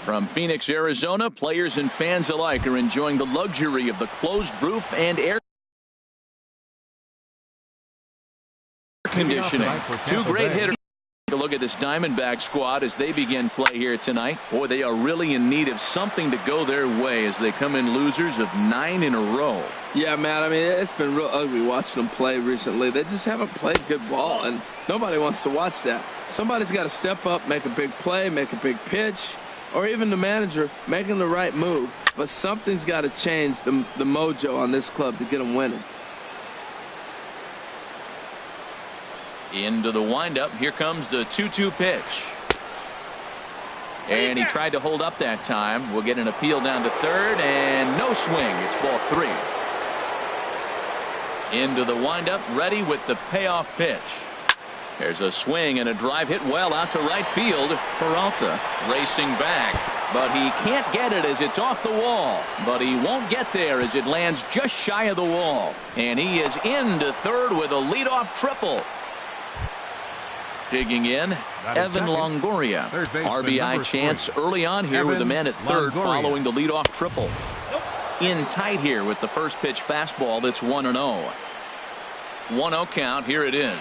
From Phoenix, Arizona, players and fans alike are enjoying the luxury of the closed roof and air conditioning. Two great hitters. Take a look at this Diamondback squad as they begin play here tonight. Boy, they are really in need of something to go their way as they come in losers of 9 in a row. Yeah, Matt, I mean, it's been real ugly watching them play recently. They just haven't played good ball, and nobody wants to watch that. Somebody's got to step up, make a big play, make a big pitch, or even the manager making the right move. But something's got to change the mojo on this club to get them winning. Into the windup. Here comes the 2-2 pitch. And he tried to hold up that time. We'll get an appeal down to third, and no swing. It's ball 3. Into the windup, ready with the payoff pitch. There's a swing and a drive hit well out to right field. Peralta racing back, but he can't get it as it's off the wall. But he won't get there as it lands just shy of the wall. And he is into third with a leadoff triple. Digging in, Evan Longoria. RBI chance early on here with the man at third following the leadoff triple. In tight here with the first pitch fastball that's 1-0. 1-0 count. Here it is.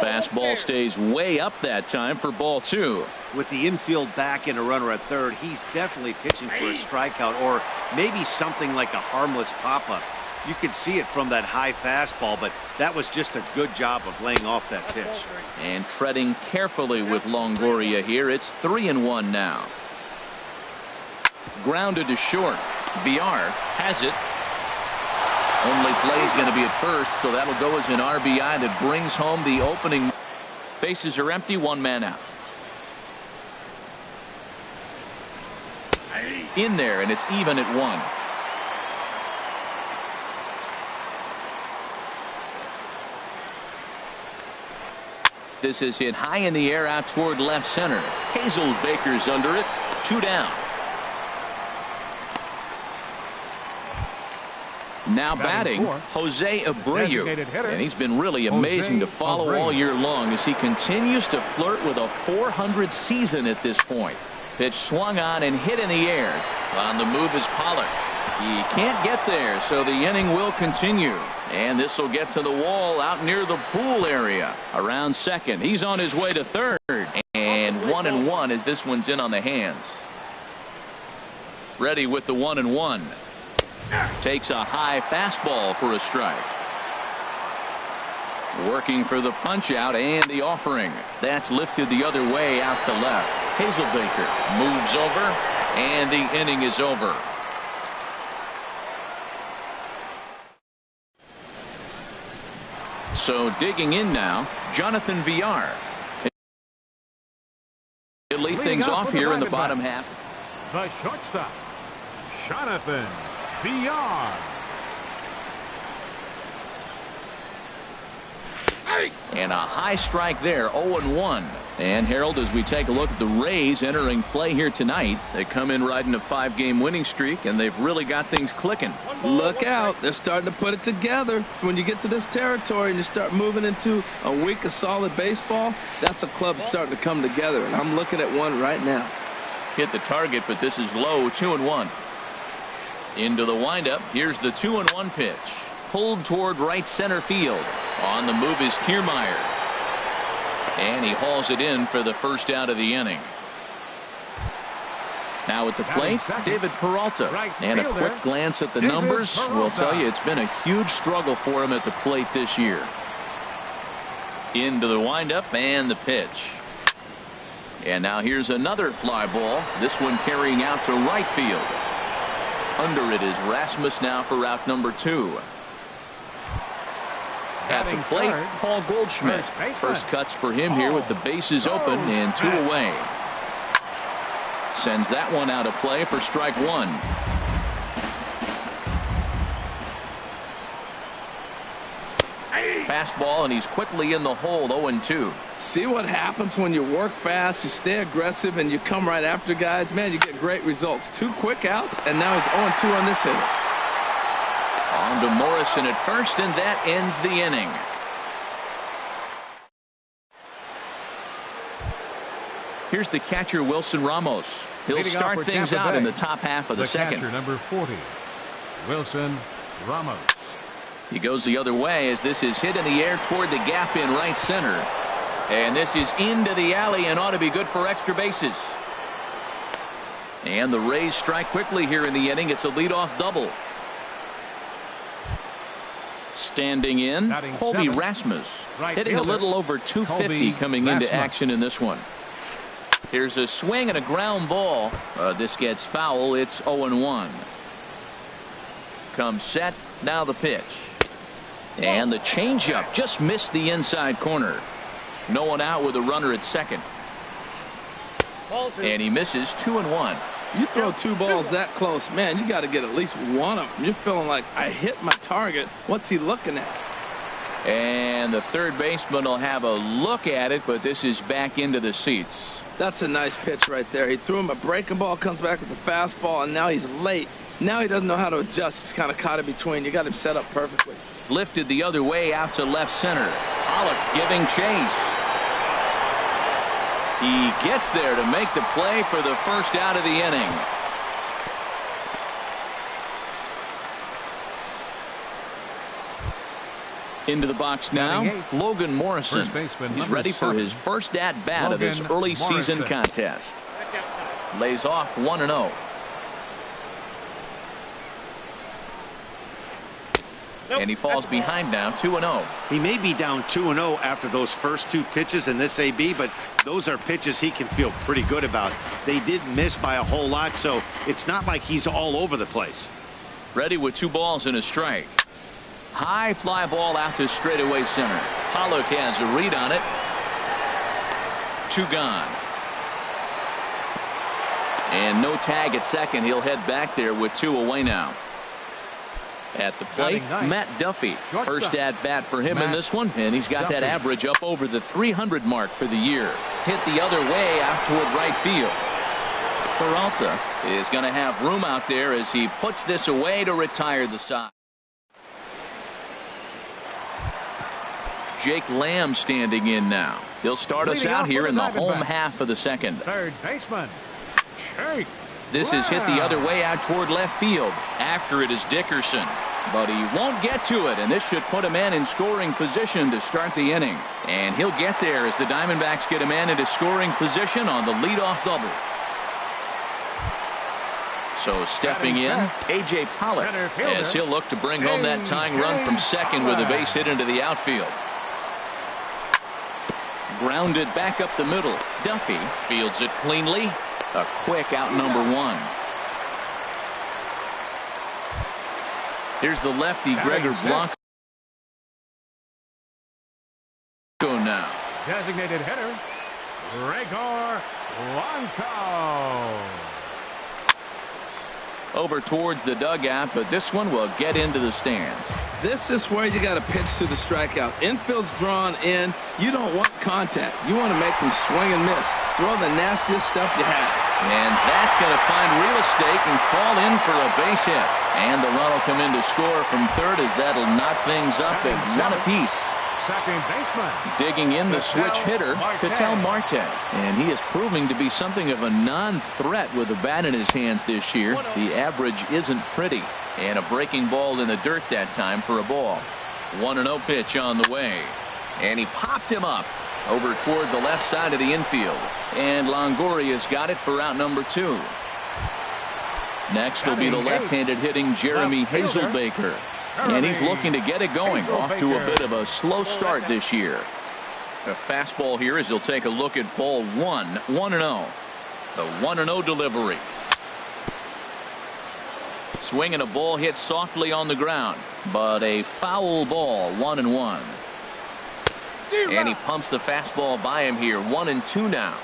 Fastball stays way up that time for ball 2. With the infield back and a runner at third, he's definitely pitching for a strikeout or maybe something like a harmless pop-up. You could see it from that high fastball, but that was just a good job of laying off that pitch. And treading carefully with Longoria here. It's 3-1 now. Grounded to short. VR has it. Only play is going to be at first, so that'll go as an RBI that brings home the opening. Bases are empty, 1 man out. In there, and it's even at 1. This is hit high in the air out toward left center. Hazelbaker's under it. 2 down. Now batting, Jose Abreu. And he's been really amazing to follow all year long as he continues to flirt with a .400 season at this point. Pitch swung on and hit in the air. On the move is Pollard. He can't get there, so the inning will continue. And this will get to the wall out near the pool area. Around second. He's on his way to third. And 1-1 as this one's in on the hands. Ready with the 1-1. Takes a high fastball for a strike. Working for the punch out and the offering. That's lifted the other way out to left. Hazelbaker moves over and the inning is over. So digging in now, Jonathan VR. He'll lead things off here in the bottom half. The shortstop, Jonathan VR. And a high strike there, 0-1. And Harold, as we take a look at the Rays entering play here tonight, they come in riding a 5-game winning streak, and they've really got things clicking. Look out. They're starting to put it together. When you get to this territory and you start moving into a week of solid baseball, that's a club starting to come together, and I'm looking at one right now. Hit the target, but this is low, 2-1. Into the windup. Here's the 2-1 pitch. Pulled toward right center field. On the move is Kiermaier. And he hauls it in for the first out of the inning. Now at the plate, David Peralta. And a quick glance at the numbers will tell you it's been a huge struggle for him at the plate this year. Into the windup and the pitch. And now here's another fly ball. This one carrying out to right field. Under it is Rasmus now for route number 2. At the plate, Paul Goldschmidt. First cuts for him here with the bases open and 2 away. Sends that one out of play for strike 1. Fastball, and he's quickly in the hole, 0-2. See what happens when you work fast, you stay aggressive, and you come right after guys. Man, you get great results. 2 quick outs, and now he's 0-2 on this hitter. On to Morrison at first, and that ends the inning. Here's the catcher, Wilson Ramos. He'll start things out in the top half of the second. Catcher, number 40, Wilson Ramos. He goes the other way as this is hit in the air toward the gap in right center. And this is into the alley and ought to be good for extra bases. And the Rays strike quickly here in the inning. It's a leadoff double. Standing in, Colby Rasmus, hitting a little over 250 coming into action in this one. Here's a swing and a ground ball. This gets foul. It's 0-1. Comes set. Now the pitch. And the changeup just missed the inside corner. No one out with a runner at second. And he misses 2-1. You throw two balls that close, man, you got to get at least one of them. You're feeling like, I hit my target. What's he looking at? And the third baseman will have a look at it, but this is back into the seats. That's a nice pitch right there. He threw him a breaking ball, comes back with the fastball, and now he's late. Now he doesn't know how to adjust. He's kind of caught in between. You got him set up perfectly. Lifted the other way out to left center. Pollock giving chase. He gets there to make the play for the first out of the inning. Into the box now, Logan Morrison. He's ready for his first at-bat of this early season contest. Lays off 1-0. And he falls behind now, 2-0. He may be down 2-0 after those first two pitches in this AB, but those are pitches he can feel pretty good about. They did miss by a whole lot, so it's not like he's all over the place. Ready with 2 balls and a strike. High fly ball out to straightaway center. Pollock has a read on it. 2 gone. And no tag at second. He'll head back there with 2 away now. At the plate, Matt Duffy. First at bat for him in this one, and he's got that average up over the 300 mark for the year. Hit the other way out toward right field. Peralta is going to have room out there as he puts this away to retire the side. Jake Lamb standing in now. He'll start us out here in the home half of the second. Third baseman, Jake. This is hit the other way out toward left field. After it is Dickerson. But he won't get to it, and this should put a man in scoring position to start the inning. And he'll get there as the Diamondbacks get a man into scoring position on the leadoff double. So stepping in, A.J. Pollock, as he'll look to bring home that tying run from second with a base hit into the outfield. Grounded back up the middle. Duffy fields it cleanly. A quick out number 1. Here's the lefty, Gregor Blanco now. Designated hitter, Gregor Blanco. Over towards the dugout, but this one will get into the stands. This is where you got to pitch to the strikeout. Infield's drawn in. You don't want contact. You want to make them swing and miss. Throw the nastiest stuff you have. And that's going to find real estate and fall in for a base hit. And the run will come in to score from third as that'll knock things up at 1 apiece. Second baseman. Digging in the switch hitter, Ketel Marte. And he is proving to be something of a non-threat with the bat in his hands this year. The average isn't pretty. And a breaking ball in the dirt that time for a ball. 1-0 pitch on the way. And he popped him up over toward the left side of the infield. And Longoria's got it for out number 2. Next will be the left-handed hitting Jeremy Hazelbaker. And he's looking to get it going. Off to a bit of a slow start this year. A fastball here as he'll take a look at ball 1. 1-0. The 1-0 delivery. Swing and a ball hit softly on the ground, but a foul ball. 1-1. And he pumps the fastball by him here. 1-2 now.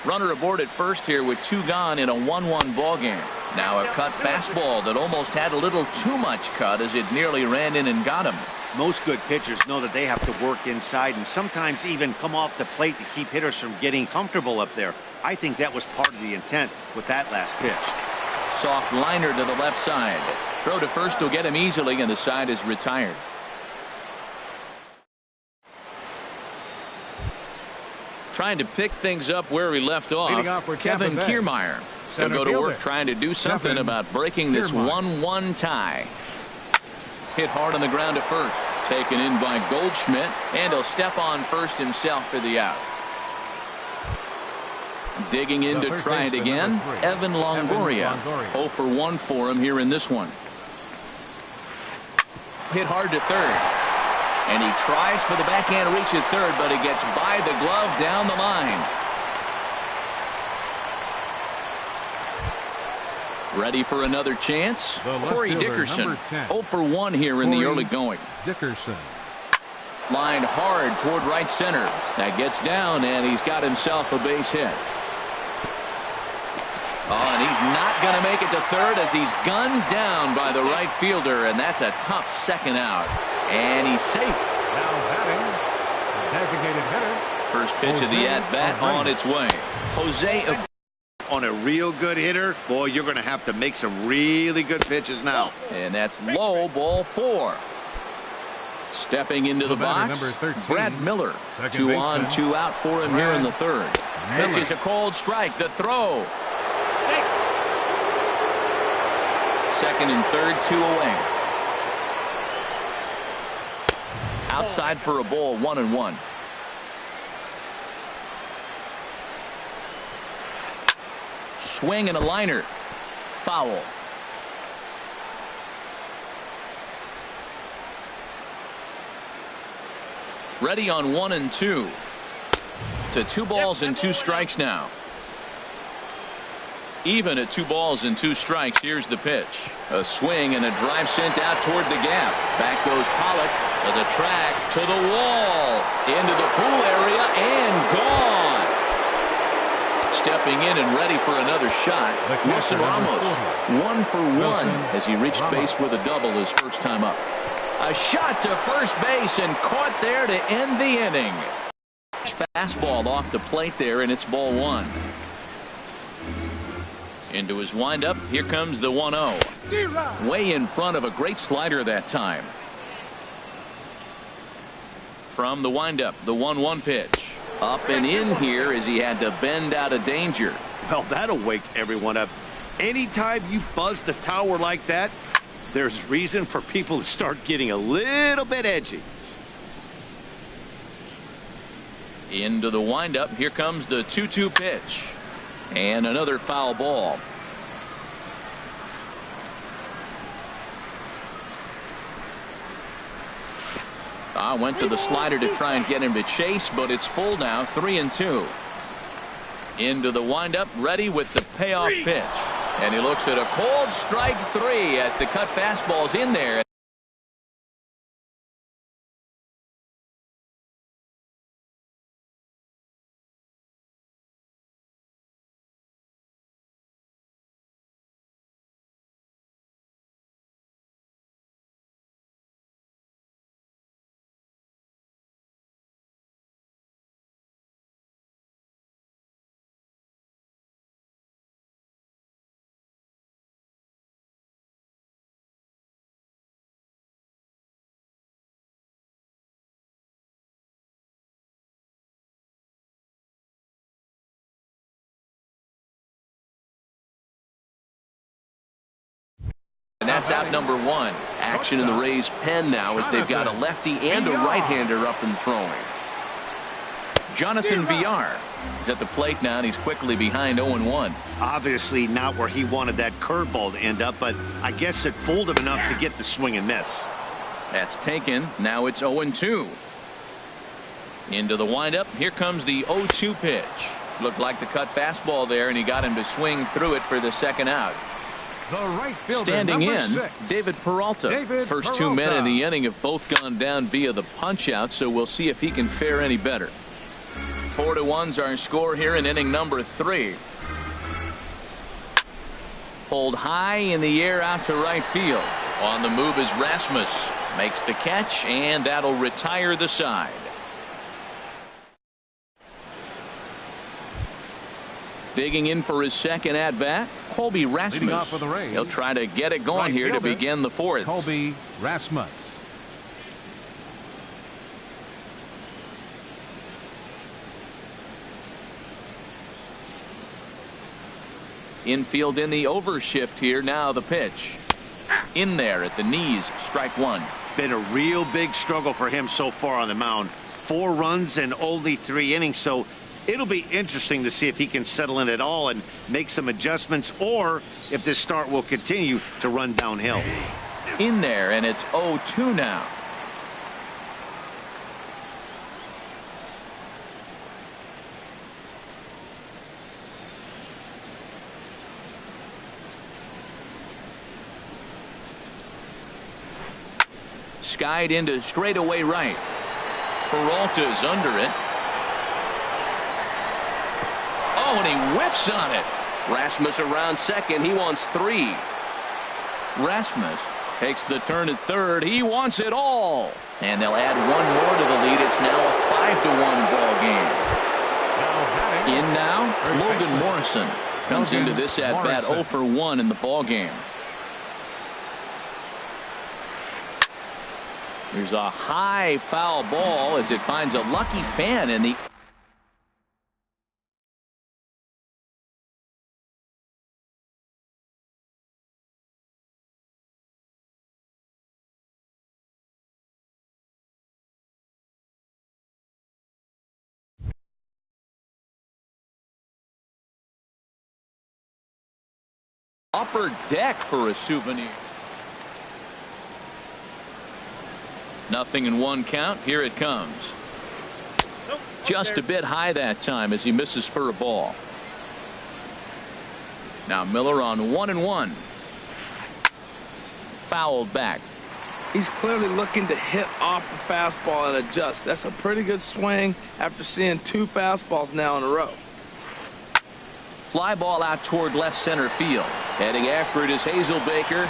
Runner aboard at first here with 2 gone in a 1-1 ball game. Now a cut fastball that almost had a little too much cut as it nearly ran in and got him. Most good pitchers know that they have to work inside and sometimes even come off the plate to keep hitters from getting comfortable up there. I think that was part of the intent with that last pitch. Soft liner to the left side. Throw to first will get him easily, and the side is retired. Trying to pick things up where we left Leading off, off for Kevin Tampa Bay. Kiermaier. He'll Center go to work fielder. trying to do something Kevin about breaking this Kiermaier. 1-1 tie. Hit hard on the ground to first. Taken in by Goldschmidt, and he'll step on first himself for the out. Digging in to try it again, Evan Longoria. 0 for 1 for him here in this one. Hit hard to third. And he tries for the backhand reach at third, but he gets by the glove down the line. Ready for another chance? Corey Dickerson. 0 for 1 here in the early going. Dickerson. Lined hard toward right center. That gets down, and he's got himself a base hit. Oh, and he's not going to make it to third as he's gunned down by the right fielder, and that's a tough second out. And he's safe. Now batting, designated hitter. First pitch of the at-bat on its way. Jose On a real good hitter, boy, you're going to have to make some really good pitches now. and that's low, ball 4. Stepping into the batter, box, number 13, Brad Miller. second 2 on, baseman, 2 out for him here in the third. Miller. Pitch is a cold strike. The throw. Second and third, 2 away. Outside for a ball, 1-1. Swing and a liner. Foul. Ready on 1 and 2. To 2 balls and 2 strikes now. Even at 2 balls and 2 strikes. Here's the pitch. A swing and a drive sent out toward the gap. Back goes Pollock to the track, to the wall, into the pool area, and gone. Stepping in and ready for another shot, Wilson Ramos. 1 for 1 as he reached base with a double his first time up. A shot to first base and caught there to end the inning. Fastball off the plate there, and it's ball 1. Into his windup, here comes the 1-0. Way in front of a great slider that time. From the windup, the 1-1 pitch. Up and in here as he had to bend out of danger. Well, that'll wake everyone up. Anytime you buzz the tower like that, there's reason for people to start getting a little bit edgy. Into the windup, here comes the 2-2 pitch. And another foul ball. Went to the slider to try and get him to chase, but it's full now, 3-2. Into the windup, ready with the payoff pitch. And he looks at a cold strike 3 as the cut fastball's in there. And that's out number 1. Action in the Rays' pen now as they've got a lefty and a right-hander up and throwing. Jonathan Villar is at the plate now, and he's quickly behind 0-1. Obviously not where he wanted that curveball to end up, but I guess it fooled him enough to get the swing and miss. That's taken. Now it's 0-2. Into the windup. Here comes the 0-2 pitch. Looked like the cut fastball there, and he got him to swing through it for the second out. The right fielder, Standing number in, 6. David Peralta. First 2 men in the inning have both gone down via the punch-out, so we'll see if he can fare any better. 4-1's our score here in inning number 3. Pulled high in the air out to right field. On the move is Rasmus. Makes the catch, and that'll retire the side. Digging in for his second at-bat, Colby Rasmus. Leading off for the Rays, He'll try to get it going right here to fielder, begin the 4th. Colby Rasmus. Infield in the overshift here. Now the pitch. In there at the knees. Strike one. Been a real big struggle for him so far on the mound. 4 runs in only 3 innings, so it'll be interesting to see if he can settle in at all and make some adjustments, or if this start will continue to run downhill. In there, and it's 0-2 now. Skied into straightaway right. Peralta's under it. Oh, and he whiffs on it. Rasmus around second. He wants 3. Rasmus takes the turn at third. He wants it all. And they'll add 1 more to the lead. It's now a 5-1 ball game. In now, Logan Morrison comes into this at bat 0 for 1 in the ball game. There's a high foul ball as it finds a lucky fan in the upper deck for a souvenir. Nothing in 1 count. Here it comes. Just a bit high that time as he misses for a ball. Now Miller on 1-1. Fouled back. He's clearly looking to hit off the fastball and adjust. That's a pretty good swing after seeing 2 fastballs now in a row. Fly ball out toward left center field. Heading after it is Hazelbaker.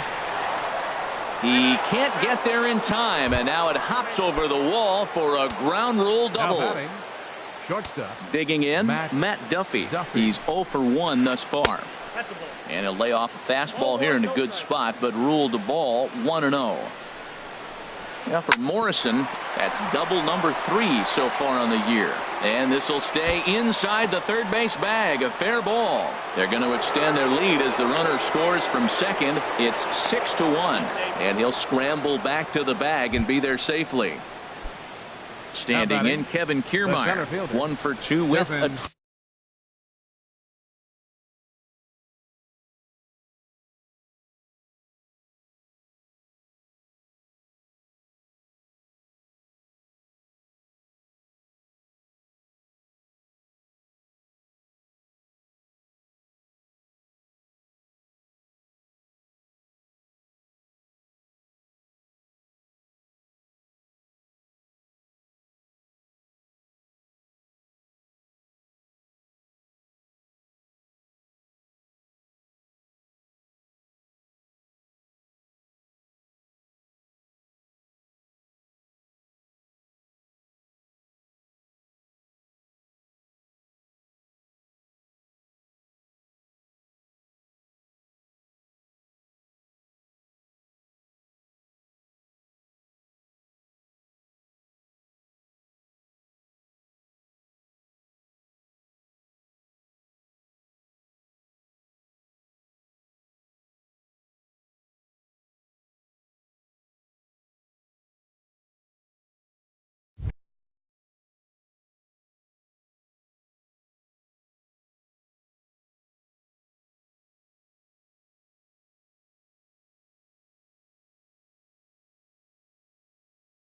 He can't get there in time, and now it hops over the wall for a ground rule double. Shortstop. Digging in, Matt Duffy. He's 0 for 1 thus far. And he'll lay off a fastball here in a good spot, but ruled the ball 1-0. Now for Morrison, that's double number 3 so far on the year. And this will stay inside the third base bag. A fair ball. They're going to extend their lead as the runner scores from second. It's 6-1. And he'll scramble back to the bag and be there safely. Standing in, Kevin Kiermaier. 1 for 2 with a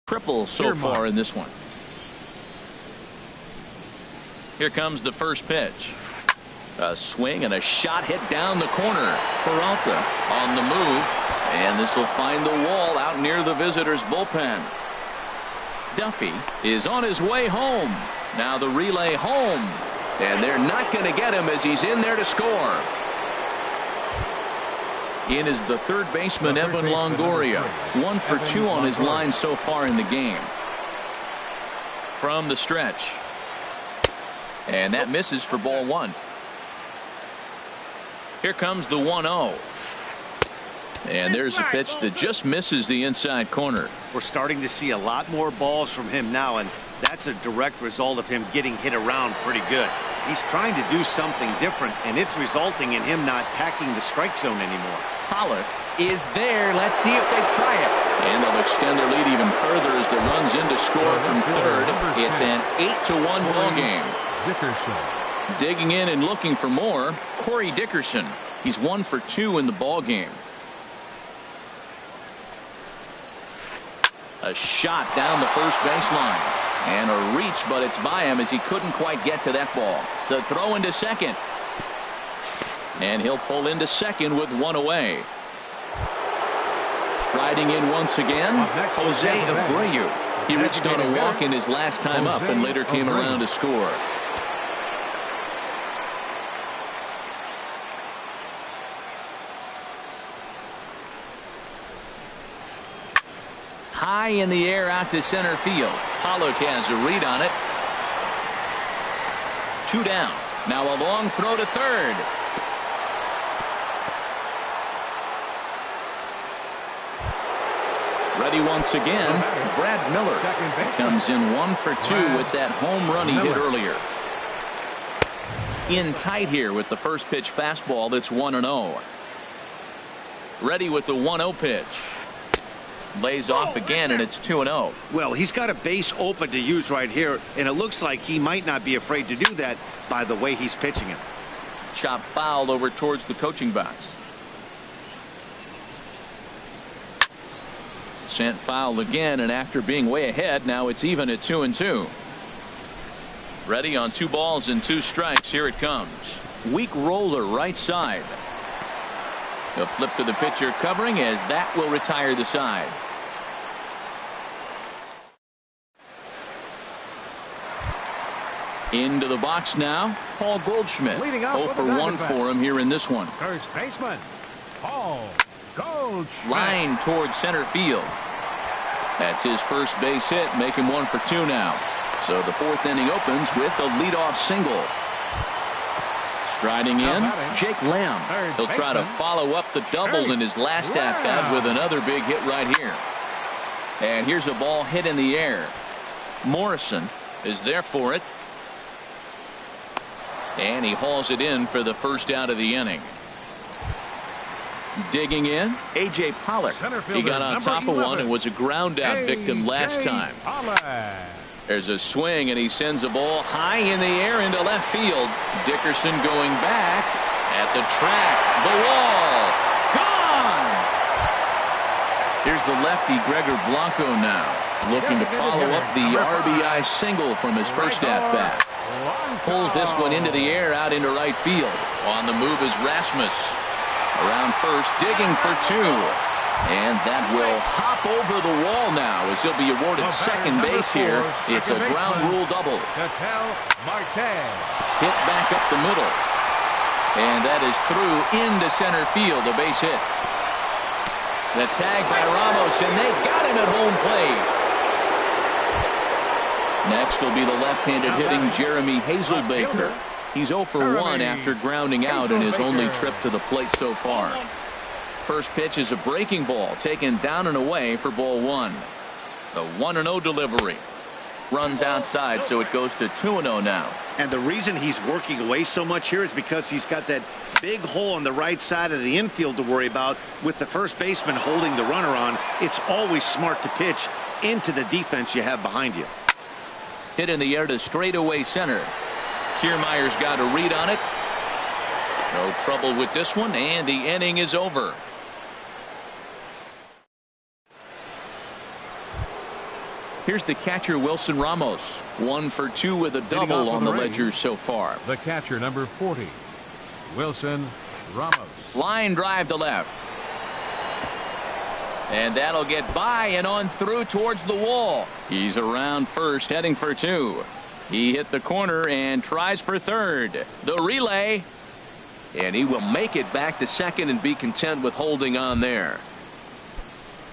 triple so far in this one. Here comes the first pitch. A swing and a shot hit down the corner. Peralta on the move, and this will find the wall out near the visitors' bullpen. Duffy is on his way home. Now the relay home, and they're not going to get him as he's in there to score. In is the third baseman, Evan Longoria. 1 for 2 on his line so far in the game. From the stretch. And that misses for ball 1. Here comes the 1-0. And there's a pitch that just misses the inside corner. We're starting to see a lot more balls from him now, and that's a direct result of him getting hit around pretty good. He's trying to do something different, and it's resulting in him not attacking the strike zone anymore. Pollock is there. Let's see if they try it. And they'll extend their lead even further as the runs in to score from third. It's an 8-1 ball game. Dickerson. Digging in and looking for more, Corey Dickerson. He's 1 for 2 in the ball game. A shot down the first baseline. And a reach, but it's by him as he couldn't quite get to that ball. The throw into second. And he'll pull into second with 1 away. Striding in once again, Jose Abreu. He reached on a walk in his last time up and later came around to score. High in the air out to center field. Pollock has a read on it. 2 down. Now a long throw to third. Ready once again, Brad Miller comes in 1 for 2 with that home run he hit earlier. In tight here with the first pitch fastball that's 1-0. Ready with the 1-0 pitch. Lays off again, and it's 2-0. Well, he's got a base open to use right here, and it looks like he might not be afraid to do that by the way he's pitching it. Chop foul over towards the coaching box. Sent foul again, and after being way ahead, now it's even at 2-2. Ready on 2 balls and 2 strikes. Here it comes. Weak roller right side. He'll flip to the pitcher covering as that will retire the side. Into the box now, Paul Goldschmidt. 0 for 1 for him here in this one. First baseman, Paul Goldschmidt. Line towards center field. That's his first base hit, make him 1 for 2 now. So the 4th inning opens with a leadoff single. Striding in, Jake Lamb. He'll try to follow up the double in his last at-bat with another big hit right here. And here's a ball hit in the air. Morrison is there for it. And he hauls it in for the first out of the inning. Digging in, A.J. Pollock. He got on top of one and was a ground out victim last time. There's a swing, and he sends a ball high in the air into left field. Dickerson going back at the track. The wall. Gone! Here's the lefty Gregor Blanco now, looking to follow up the RBI single from his first at-bat. Pulls this one into the air out into right field. On the move is Rasmus. Around first, digging for 2. And that will hop over the wall now as he'll be awarded second base here. It's a ground rule double. Hit back up the middle. And that is through into center field, a base hit. The tag by Ramos, and they got him at home plate. Next will be the left-handed hitting Jeremy Hazelbaker. He's 0 for 1 after grounding out in his only trip to the plate so far. First pitch is a breaking ball taken down and away for ball 1. The 1-0 delivery. Runs outside, so it goes to 2-0 now. And the reason he's working away so much here is because he's got that big hole on the right side of the infield to worry about. With the first baseman holding the runner on, it's always smart to pitch into the defense you have behind you. Hit in the air to straightaway center. Kiermaier's got a read on it. No trouble with this one, and the inning is over. Here's the catcher, Wilson Ramos. 1 for 2 with a double on the ledger so far. The catcher, number 40, Wilson Ramos. Line drive to left. And that'll get by and on through towards the wall. He's around first, heading for 2. He hit the corner and tries for third. The relay. And he will make it back to second and be content with holding on there.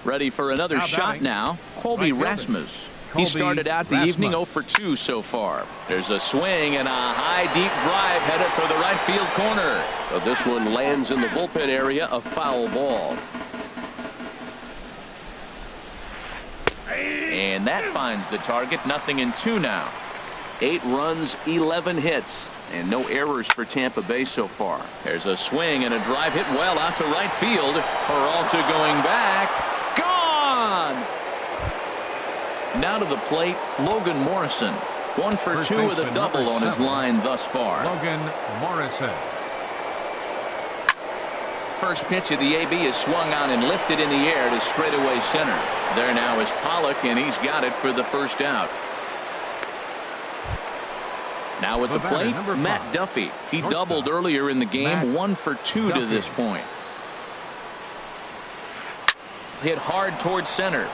Ready for another shot now, Colby Rasmus. He started out the evening 0 for 2 so far. There's a swing and a high deep drive headed for the right field corner. But this one lands in the bullpen area, a foul ball. And that finds the target. 0-2 now. 8 runs, 11 hits, and no errors for Tampa Bay so far. There's a swing and a drive hit well out to right field. Peralta going back. Gone! Now to the plate, Logan Morrison. 1 for 2 with a double on his line thus far. Logan Morrison. First pitch of the AB is swung on and lifted in the air to straightaway center. There now is Pollock, and he's got it for the first out. Now with the plate, Matt Duffy. He doubled earlier in the game, 1 for 2 to this point. Hit hard towards center.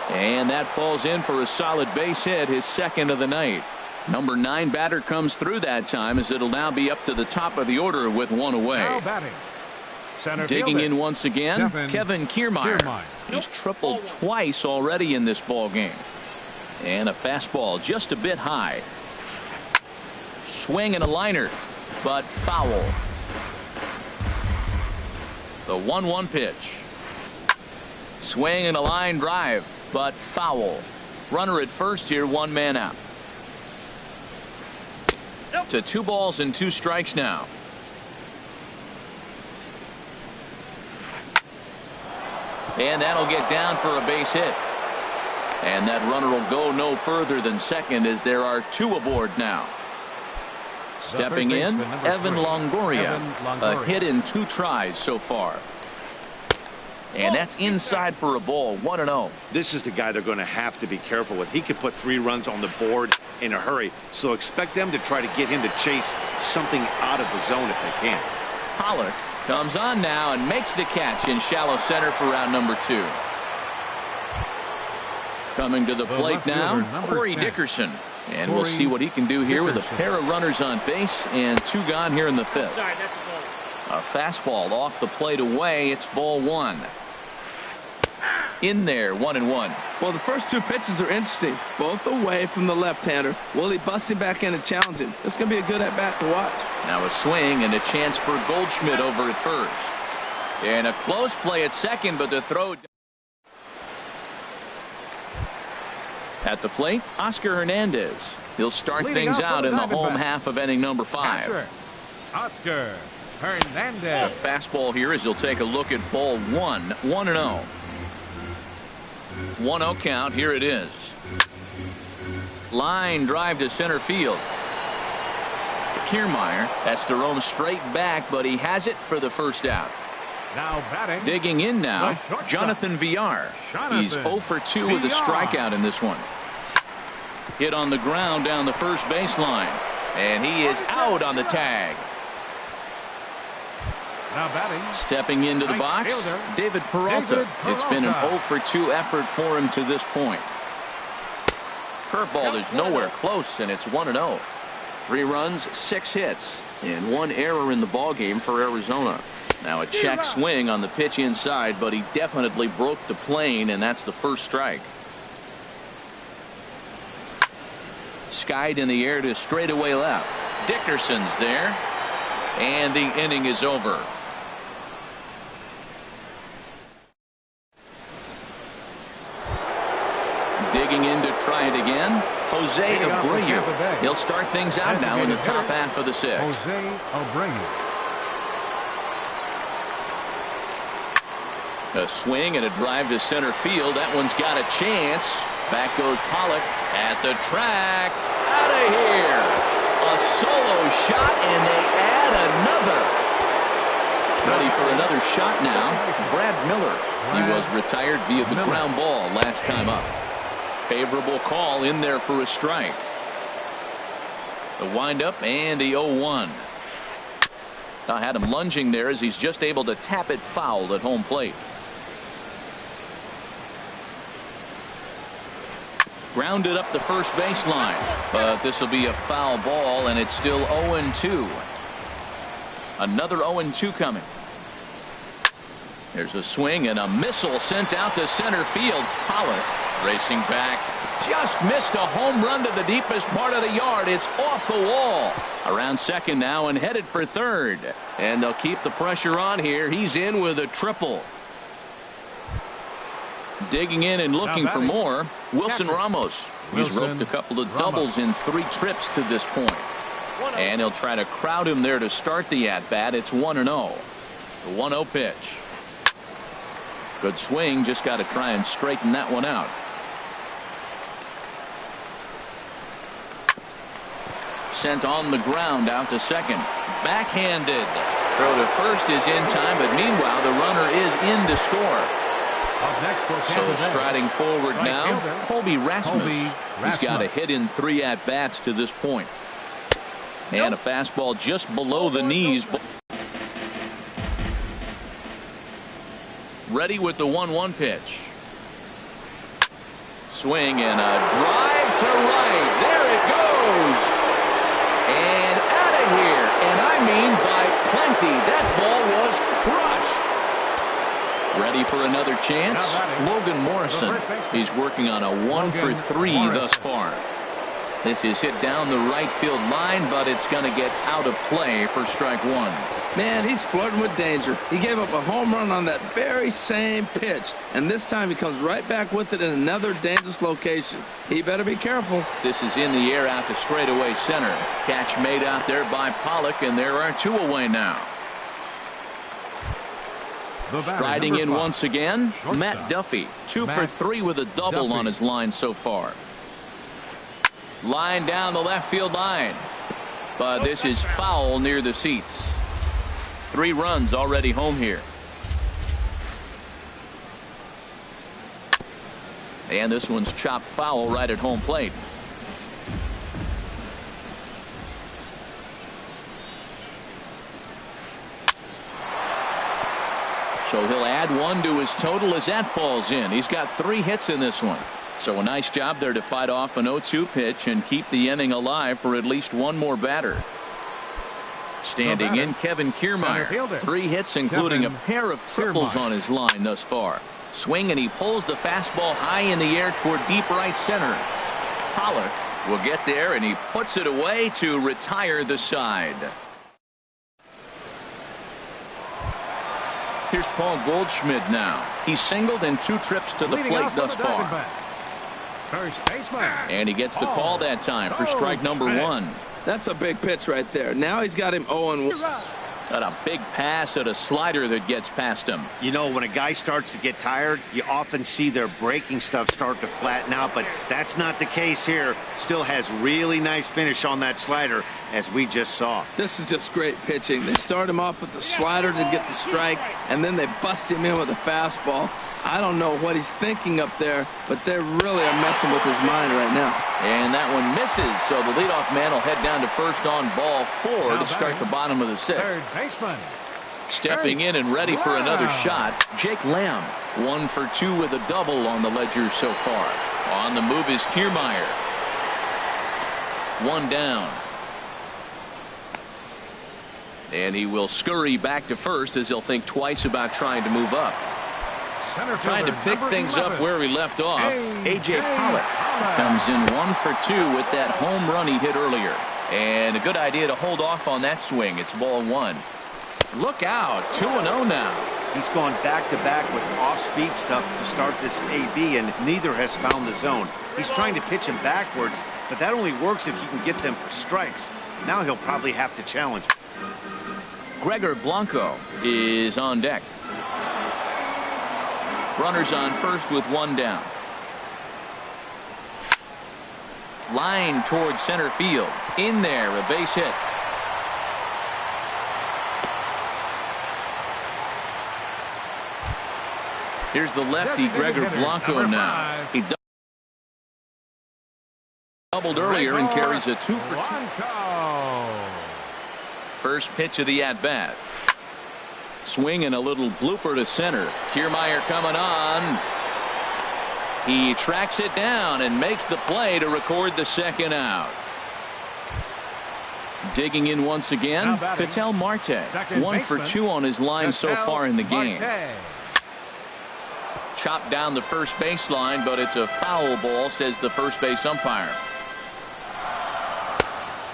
And that falls in for a solid base hit, his second of the night. Number 9 batter comes through that time, as it'll now be up to the top of the order with 1 away. Now batting, center digging fielder, in once again, Kevin Kiermaier. He's tripled twice already in this ball game. And a fastball just a bit high. Swing and a liner, but foul. The 1-1 pitch. Swing and a line drive, but foul. Runner at first here, 1 man out. To 2 balls and 2 strikes now. And that'll get down for a base hit. And that runner will go no further than second, as there are 2 aboard now. Stepping in, Evan Longoria. A hit in 2 tries so far. And that's inside for a ball, 1-0. This is the guy they're going to have to be careful with. He could put 3 runs on the board in a hurry, so expect them to try to get him to chase something out of the zone if they can. Pollock comes on now and makes the catch in shallow center for out number 2. Coming to the plate now, Corey Dickerson. And we'll see what he can do here with a pair of runners on base and 2 gone here in the 5th. A fastball off the plate away. It's ball 1. In there, 1-1. Well, the first 2 pitches are interesting, both away from the left-hander. Will he bust him back in and challenge him? It's going to be a good at-bat to watch. Now a swing and a chance for Goldschmidt over at first. And a close play at second, but the throw. At the plate, Oscar Hernandez. He'll start things out in the home half of inning number 5. Oscar Hernandez. The fastball here as he'll take a look at ball 1. 1-0. 1-0 count. Here it is. Line drive to center field. Kiermaier has to roam straight back, but he has it for the first out. Now batting. Digging in now, Jonathan Villar. He's 0 for 2 with a strikeout in this one. Hit on the ground down the first baseline. And he is out on the tag. Now batting. Stepping into the box, David Peralta. It's been an 0 for 2 effort for him to this point. Curveball is nowhere close, and it's 1-0. 3 runs, 6 hits, and 1 error in the ballgame for Arizona. Now a check swing on the pitch inside, but he definitely broke the plane, and that's the first strike. Skied in the air to straightaway left. Dickerson's there, and the inning is over. Digging in to try it again, Jose Abreu. He'll start things out now in the top half of the 6th. Jose Abreu. A swing and a drive to center field. That one's got a chance. Back goes Pollock at the track. Out of here. A solo shot, and they add another. Ready for another shot now. Brad Miller. He was retired via the ground ball last time up. Favorable call in there for a strike. The windup and the 0-1. I had him lunging there as he's just able to tap it foul at home plate. Grounded up the first baseline, but this will be a foul ball, and it's still 0-2. Another 0-2 coming. There's a swing and a missile sent out to center field. Pollock racing back, just missed a home run to the deepest part of the yard. It's off the wall. Around second now and headed for third, and they'll keep the pressure on here. He's in with a triple. Digging in and looking for more, Wilson Ramos. He's roped a couple of doubles in 3 trips to this point. And he'll try to crowd him there to start the at-bat. It's 1-0. The 1-0 pitch. Good swing. Just got to try and straighten that one out. Sent on the ground out to second. Backhanded. Throw to first is in time, but meanwhile the runner is in to score. So striding forward now, Colby Rasmus. He's got a hit in 3 at-bats to this point. And a fastball just below the knees. Ready with the 1-1 pitch. Swing and a drive to right. There it goes. And out of here. And I mean by plenty. That ball was crushed. Ready for another chance? Logan Morrison. He's working on a 1-for-3 thus far. This is hit down the right field line, but it's going to get out of play for strike 1. Man, he's flirting with danger. He gave up a home run on that very same pitch, and this time he comes right back with it in another dangerous location. He better be careful. This is in the air out to straightaway center. Catch made out there by Pollock, and there are 2 away now. Striding in once again, Matt Duffy. 2 for 3 with a double on his line so far. Line down the left field line. But this is foul near the seats. 3 runs already home here. And this one's chopped foul right at home plate. So he'll add 1 to his total as that falls in. He's got 3 hits in this one. So a nice job there to fight off an 0-2 pitch and keep the inning alive for at least 1 more batter. Standing in, Kevin Kiermaier. 3 hits, including a pair of triples on his line thus far. Swing, and he pulls the fastball high in the air toward deep right center. Pollock will get there, and he puts it away to retire the side. Here's Paul Goldschmidt now. He's singled in 2 trips to the plate thus far. And he gets the call that time for strike number 1. That's a big pitch right there. Now he's got him 0-1. Got a big pass at a slider that gets past him. You know, when a guy starts to get tired, you often see their breaking stuff start to flatten out, but that's not the case here. Still has really nice finish on that slider, as we just saw. This is just great pitching. They start him off with the slider to get the strike, and then they bust him in with a fastball. I don't know what he's thinking up there, but they really are messing with his mind right now. And that one misses, so the leadoff man will head down to first on ball 4 to start the bottom of the 6th. Third baseman. Stepping in and ready for another shot, Jake Lamb. 1 for 2 with a double on the ledger so far. On the move is Kiermaier. 1 down. And he will scurry back to first as he'll think twice about trying to move up. Trying to pick things up where he left off. A.J. Pollock comes in 1 for 2 with that home run he hit earlier. And a good idea to hold off on that swing. It's ball 1. Look out. 2-0 now. He's gone back-to-back with off-speed stuff to start this AB, and neither has found the zone. He's trying to pitch him backwards, but that only works if you can get them for strikes. Now he'll probably have to challenge. Gregor Blanco is on deck. Runners on first with 1 down. Line towards center field. In there, a base hit. Here's the lefty, Gregor Blanco now. He doubled earlier and carries a 2 for 2. First pitch of the at-bat. Swing and a little blooper to center. Kiermaier coming on. He tracks it down and makes the play to record the 2nd out. Digging in once again, Ketel Marte. 1 for 2 on his line so far in the game. Chopped down the first baseline, but it's a foul ball, says the first base umpire.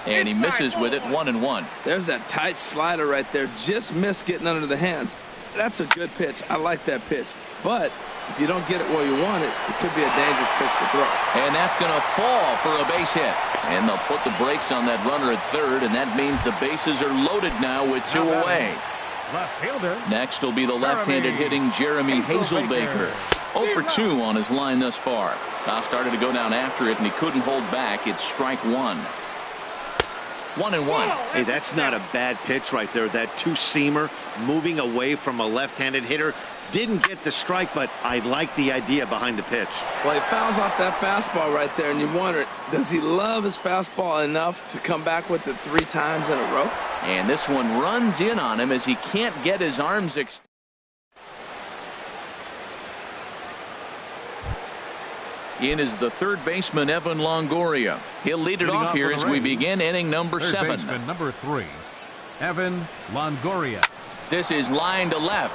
And he misses with it. 1-1. There's that tight slider right there. Just missed getting under the hands. That's a good pitch. I like that pitch. but if you don't get it where you want it, it could be a dangerous pitch to throw. And that's going to fall for a base hit. And they'll put the brakes on that runner at third, and that means the bases are loaded now with 2 away. Left fielder. Next will be the left-handed hitting Jeremy Hazelbaker. 0 for 2 on his line thus far. Kyle started to go down after it, and he couldn't hold back. It's strike 1. 1-1. Hey, that's not a bad pitch right there. That two-seamer moving away from a left-handed hitter. Didn't get the strike, but I like the idea behind the pitch. Well, he fouls off that fastball right there, and you wonder, does he love his fastball enough to come back with it 3 times in a row? And this one runs in on him as he can't get his arms extended. In is the third baseman, Evan Longoria. He'll lead it off here as we begin inning number 7. Third baseman number 3, Evan Longoria. This is line to left.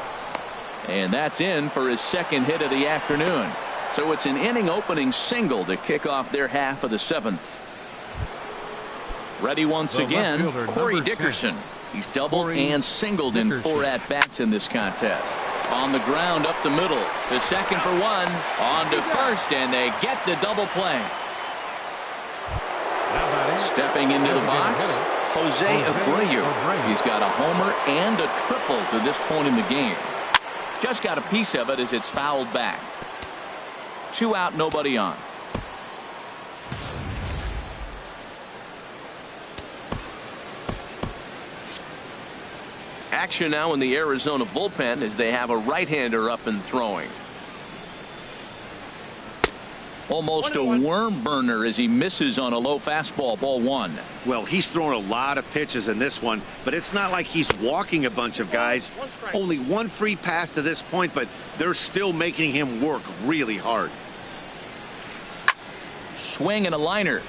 And that's in for his second hit of the afternoon. So it's an inning opening single to kick off their half of the 7th. Ready once again, Corey Dickerson. He's doubled and singled in 4 at-bats in this contest. On the ground up the middle. To second for 1. On to first, and they get the double play. Stepping into the box, Jose Abreu. He's got a homer and a triple to this point in the game. Just got a piece of it as it's fouled back. 2 out, nobody on. Action now in the Arizona bullpen as they have a right-hander up and throwing. Almost a worm burner as he misses on a low fastball, ball 1. Well, he's thrown a lot of pitches in this one, but it's not like he's walking a bunch of guys. Only 1 free pass to this point, but they're still making him work really hard. Swing and a liner,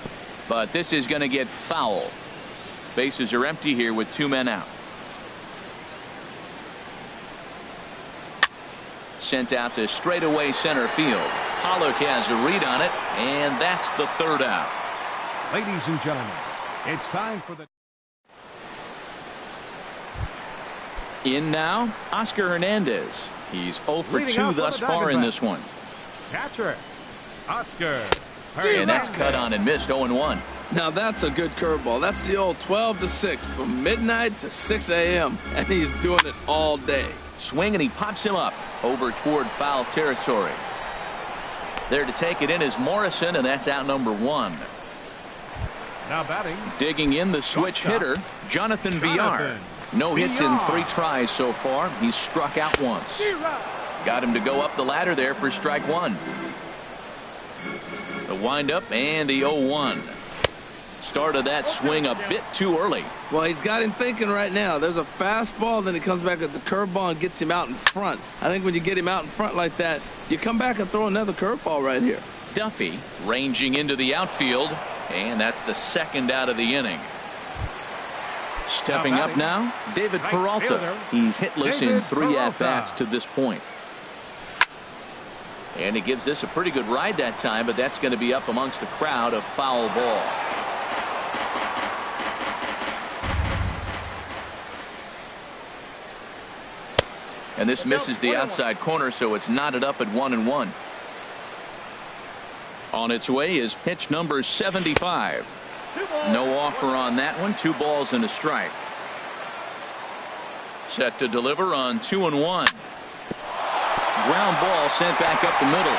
but this is going to get foul. Bases are empty here with 2 men out. Sent out to straightaway center field. Pollock has a read on it, and that's the 3rd out. Ladies and gentlemen, it's time for the... In now, Oscar Hernandez. He's 0 for 2 thus far in this one. Catcher, Oscar. And that's cut on and missed. 0-1. Now that's a good curveball. That's the old 12 to 6 from midnight to 6 a.m. and he's doing it all day. Swing, and he pops him up over toward foul territory. There to take it in is Morrison, and that's out number 1. Now batting. Digging in the switch hitter, Jonathan Villar. No hits in 3 tries so far. He's struck out once. Got him to go up the ladder there for strike 1. The windup and the 0-1. Started that swing a bit too early. Well, he's got him thinking right now. There's a fastball, then he comes back with the curveball and gets him out in front. I think when you get him out in front like that, you come back and throw another curveball right here. Duffy ranging into the outfield, and that's the 2nd out of the inning. Stepping up now, David Peralta. He's hitless in 3 at-bats to this point. And he gives this a pretty good ride that time, but that's going to be up amongst the crowd, a foul ball. And this misses the outside corner, so it's knotted up at 1-1. On its way is pitch number 75. No offer on that one. 2 balls and a strike. Set to deliver on 2-1. Ground ball sent back up the middle.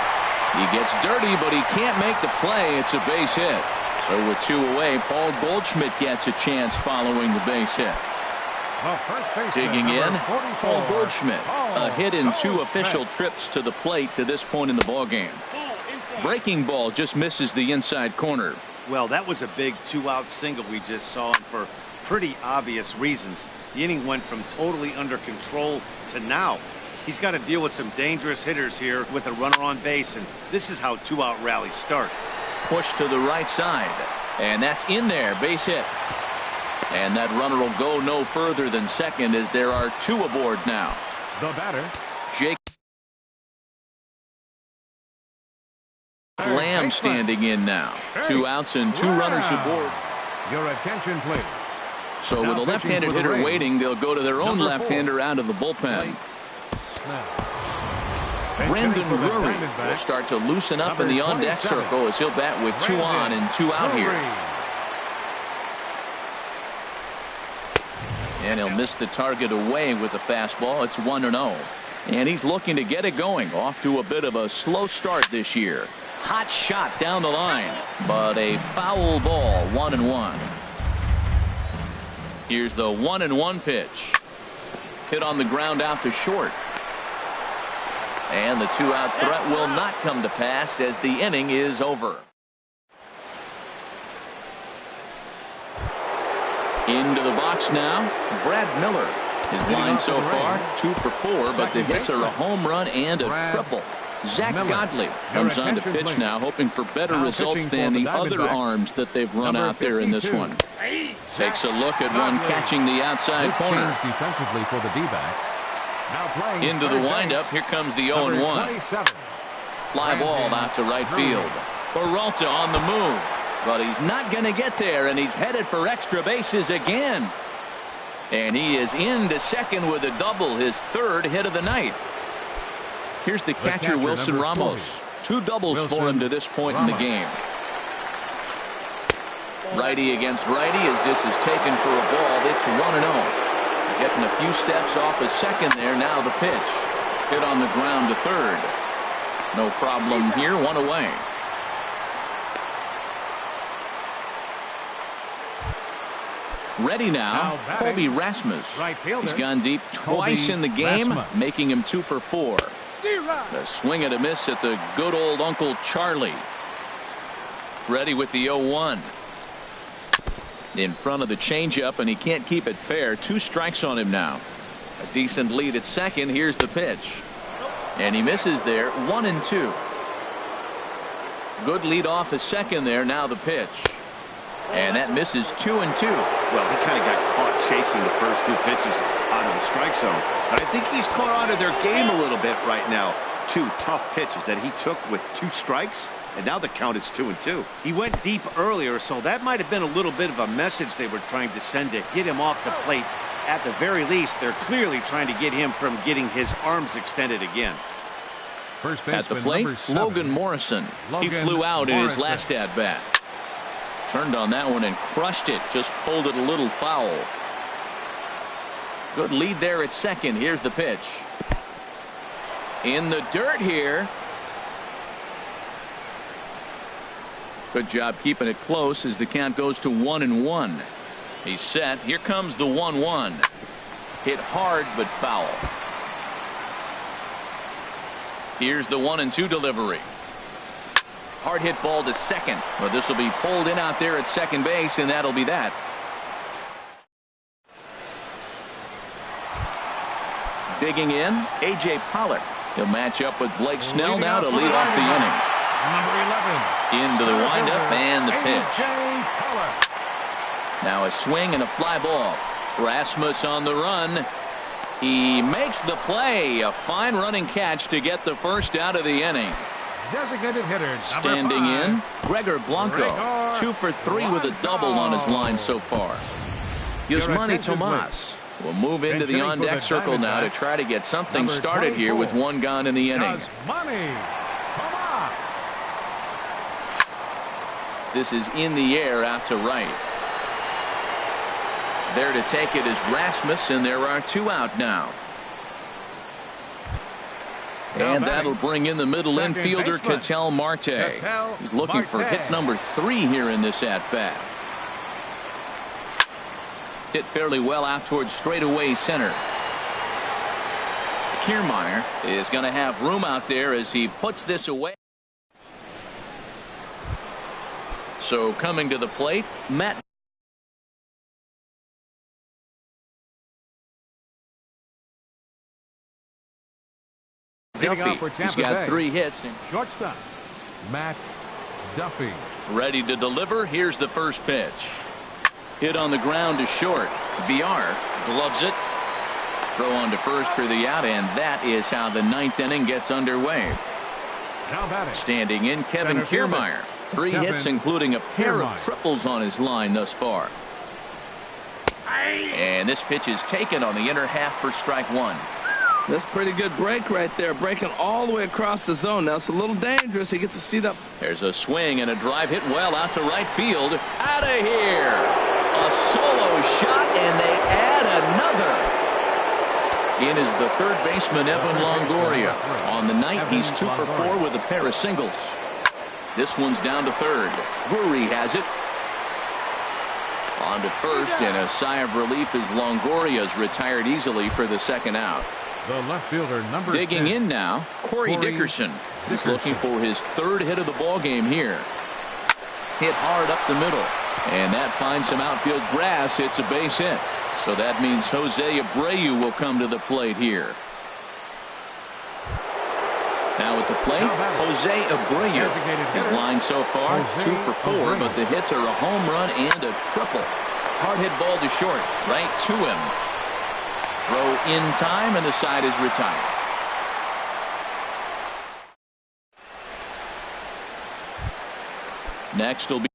He gets dirty, but he can't make the play. It's a base hit. So with 2 away, Paul Goldschmidt gets a chance following the base hit. Digging in, Paul Goldschmidt. A hit in 2 official trips to the plate to this point in the ballgame. Breaking ball just misses the inside corner. Well, that was a big 2-out single we just saw, and for pretty obvious reasons. The inning went from totally under control to now. He's got to deal with some dangerous hitters here with a runner on base, and this is how 2-out rallies start. Push to the right side, and that's in there, base hit. And that runner will go no further than second as there are 2 aboard now. The batter, Jake Lamb standing in now. 2 outs and 2 runners aboard. Your attention, please. So with a left-handed hitter waiting, they'll go to their own left-hander out of the bullpen. Brendan Drury will start to loosen up in the on-deck circle as he'll bat with 2 on and 2 out here. And he'll miss the target away with the fastball. It's 1-0. And he's looking to get it going. Off to a bit of a slow start this year. Hot shot down the line, but a foul ball. 1-1. Here's the 1-1 pitch. Hit on the ground out to short. And the 2-out threat will not come to pass as the inning is over. Into the box now, Brad Miller. His line so far, 2 for 4, but the hits are a home run and a triple. Zach Godley comes on to pitch now, hoping for better results than the other arms that they've run out there in this one. Takes a look at one catching the outside corner. Defensively for the D-backs. Into the windup, here comes the 0-1. Fly ball out to right field. Peralta on the move, but he's not going to get there, and he's headed for extra bases again. And he is into second with a double, his 3rd hit of the night. Here's the catcher, Wilson Ramos. 2 doubles for him to this point in the game. Righty against righty as this is taken for a ball. It's 1-0. Getting a few steps off a second there. Now the pitch. Hit on the ground to 3rd. No problem here. 1 away. Ready now, Colby Rasmus. He's gone deep twice in the game, making him 2 for 4. A swing and a miss at the good old Uncle Charlie. Ready with the 0-1. In front of the changeup, and he can't keep it fair. 2 strikes on him now. A decent lead at second. Here's the pitch. And he misses there. 1-2. Good lead off at second there. Now the pitch. And that misses 2-2. Well, he kind of got caught chasing the first 2 pitches out of the strike zone. But I think he's caught on to their game a little bit right now. 2 tough pitches that he took with 2 strikes. And now the count is 2-2. He went deep earlier, so that might have been a little bit of a message they were trying to send to get him off the plate. At the very least, they're clearly trying to get him from getting his arms extended again. At the plate, Logan Morrison. He flew out in his last at-bat. Turned on that one and crushed it. Just pulled it a little foul. Good lead there at second. Here's the pitch. In the dirt here. Good job keeping it close as the count goes to 1-1. He's set. Here comes the 1-1. Hit hard but foul. Here's the 1-2 delivery. Hard hit ball to second. Well, this will be pulled in out there at second base, and that'll be that. Digging in, A.J. Pollock. He'll match up with Blake Snell now to lead off the inning. Into the windup and the pitch. Now a swing and a fly ball. Rasmus on the run. He makes the play. A fine running catch to get the first out of the inning. Designated hitter. Standing in, Gregor Blanco. 2 for 3 with a double on his line so far. Yasmani Tomas will move into the on-deck circle now to try to get something started here with 1 gone in the inning. This is in the air out to right. There to take it is Rasmus, and there are 2 out now. And that'll bring in the middle infielder, Ketel Marte. He's looking for hit number 3 here in this at-bat. Hit fairly well out towards straightaway center. Kiermaier is going to have room out there as he puts this away. So coming to the plate, Matt Duffy. He's got 3 hits. Shortstop, Matt Duffy. Ready to deliver. Here's the first pitch. Hit on the ground to short. VR gloves it. Throw on to first for the out, and that is how the 9th inning gets underway. Standing in, Kevin Kiermaier. 3 hits, including a pair of triples on his line thus far. And this pitch is taken on the inner half for strike 1. That's a pretty good break right there, breaking all the way across the zone. Now it's a little dangerous. He gets to see that. There's a swing and a drive hit well out to right field. Out of here. A solo shot, and they add another. In is the third baseman, Evan Longoria. On the night, he's 2 for 4 with a pair of singles. This one's down to third. Drury has it. On to first, and a sigh of relief as Longoria's retired easily for the second out. The left fielder, number Digging 10. in now, Corey Dickerson. He's looking for his third hit of the ball game here. Hit hard up the middle, and that finds some outfield grass. It's a base hit. So that means Jose Abreu will come to the plate here. Now at the plate, Jose Abreu. His line so far, 2 for 4, but the hits are a home run and a triple. Hard hit ball to short, right to him. Throw in time, and the side is retired. Next will be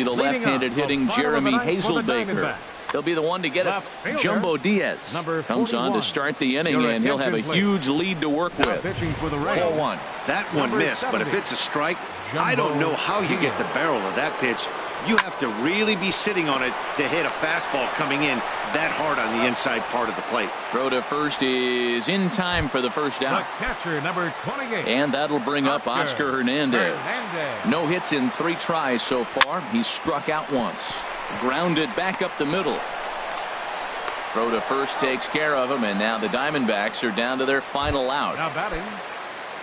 the left-handed hitting Jeremy Hazelbaker. He'll be the one to get it. Jumbo Diaz comes on to start the inning, and he'll have a huge lead to work with. 4-1. That one missed, but if it's a strike, I don't know how you get the barrel of that pitch. You have to really be sitting on it to hit a fastball coming in that hard on the inside part of the plate. Throw to first is in time for the first out. The catcher, number 28. And that'll bring up Oscar Hernandez. No hits in 3 tries so far. He's struck out once. Grounded back up the middle. Throw to first takes care of him, and now the Diamondbacks are down to their final out. Now batting.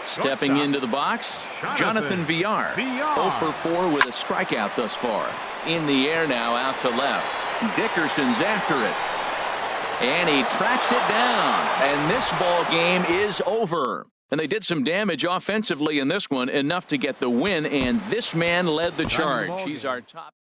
Stepping into the box, Jonathan Villar. 0 for 4 with a strikeout thus far. In the air now, out to left. Dickerson's after it. And he tracks it down. And this ball game is over. And they did some damage offensively in this one, enough to get the win. And this man led the charge. He's our top.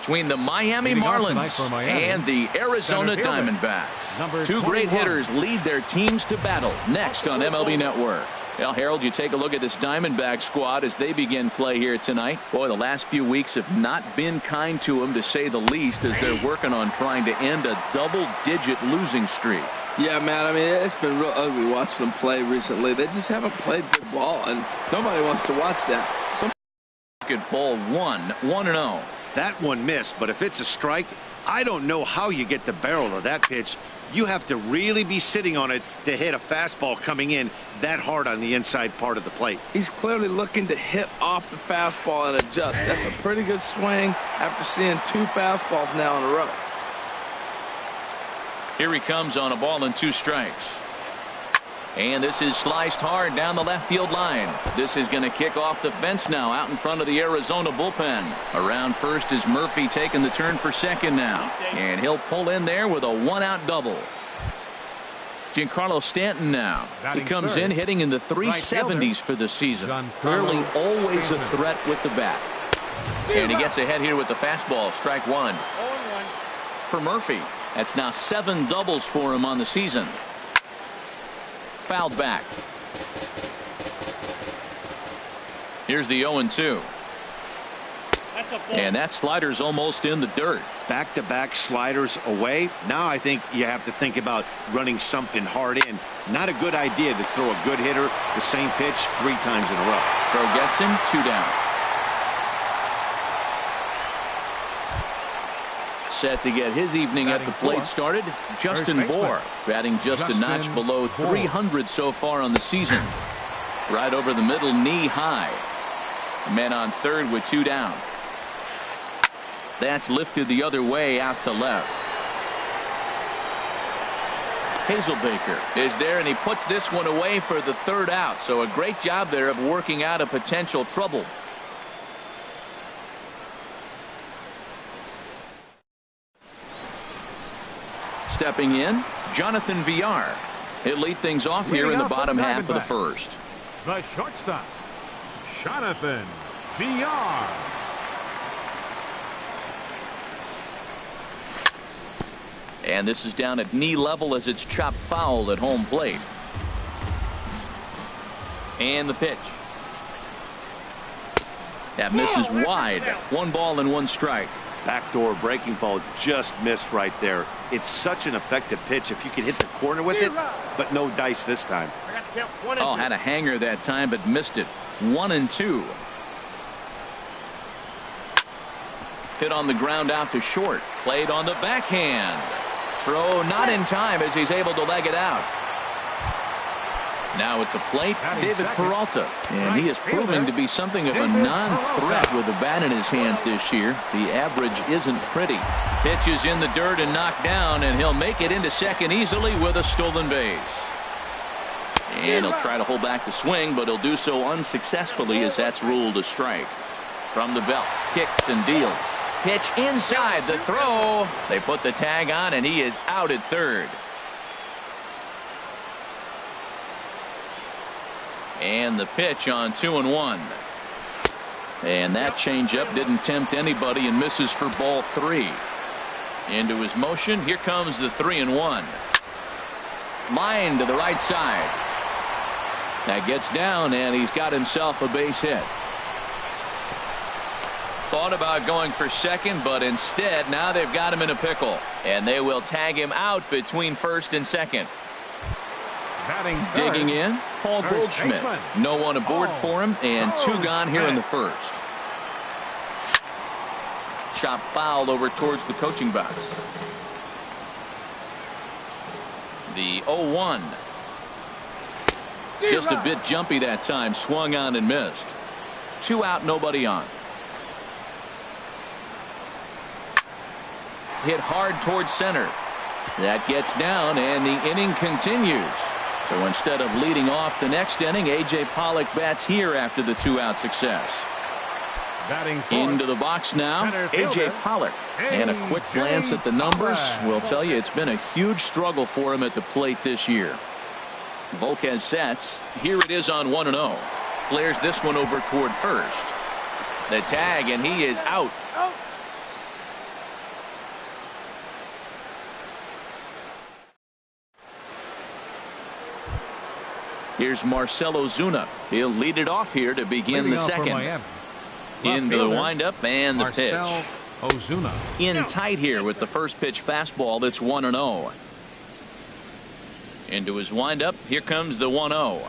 between the Miami Marlins and the Arizona Diamondbacks. Two great hitters lead their teams to battle next on MLB Network. Well, Harold, you take a look at this Diamondback squad as they begin play here tonight. Boy, the last few weeks have not been kind to them, to say the least, as they're working on trying to end a double-digit losing streak. Yeah, man, I mean, it's been real ugly watching them play recently. They just haven't played good ball, and nobody wants to watch that. Good ball 1-0. That one missed, but if it's a strike, I don't know how you get the barrel of that pitch. You have to really be sitting on it to hit a fastball coming in that hard on the inside part of the plate. He's clearly looking to hit off the fastball and adjust. That's a pretty good swing after seeing 2 fastballs now in a row. Here he comes on a ball and 2 strikes. And this is sliced hard down the left field line. This is going to kick off the fence now out in front of the Arizona bullpen. Around first is Murphy taking the turn for second now. And he'll pull in there with a 1-out double. Giancarlo Stanton now. He comes in hitting in the 370s for the season. Clearly always a threat with the bat. And he gets ahead here with the fastball. Strike 1. For Murphy. That's now 7 doubles for him on the season. Fouled back. Here's the 0-2. And that slider's almost in the dirt. Back-to-back sliders away. Now I think you have to think about running something hard in. Not a good idea to throw a good hitter the same pitch 3 times in a row. Throw gets him, 2 down. Set to get his evening at the plate started, Justin Bour, batting just a notch below 300 so far on the season. Right over the middle, knee high. Men on third with 2 down. That's lifted the other way out to left. Hazelbaker is there, and he puts this one away for the 3rd out. So a great job there of working out a potential trouble. Stepping in, Jonathan Villar. He'll lead things off here in the bottom half of the first. The shortstop, Jonathan Villar. And this is down at knee level as it's chopped foul at home plate. And the pitch. That misses wide. 1 ball and 1 strike. Backdoor breaking ball just missed right there. It's such an effective pitch if you can hit the corner with it, but no dice this time. Oh, had a hanger that time, but missed it. 1-2. Hit on the ground out to short. Played on the backhand. Throw not in time as he's able to leg it out. Now at the plate, David Peralta. And he is proving to be something of a non-threat with the bat in his hands this year. The average isn't pretty. Pitch is in the dirt and knocked down, and he'll make it into second easily with a stolen base. And he'll try to hold back the swing, but he'll do so unsuccessfully as that's ruled a strike. From the belt, kicks and deals. Pitch inside, the throw. They put the tag on, and he is out at third. And the pitch on 2-1. And that changeup didn't tempt anybody and misses for ball 3. Into his motion. Here comes the 3-1. Line to the right side. That gets down, and he's got himself a base hit. Thought about going for second, but instead now they've got him in a pickle, and they will tag him out between first and second. Digging in, Paul Goldschmidt. No one aboard for him, and 2 gone here in the first. Chop foul over towards the coaching box. The 0-1. Just a bit jumpy that time. Swung on and missed. 2 out, nobody on. Hit hard towards center. That gets down, and the inning continues. So instead of leading off the next inning, A.J. Pollock bats here after the 2-out success. Into the box now, A.J. Pollock. And a quick glance at the numbers will tell you it's been a huge struggle for him at the plate this year. Volquez sets. Here it is on 1-0. Flares this one over toward first. The tag, and he is out. Here's Marcell Ozuna. He'll lead it off here to begin the second. Into the windup and the pitch. Ozuna. In tight here with the first pitch fastball. That's 1-0. Into his windup. Here comes the 1-0.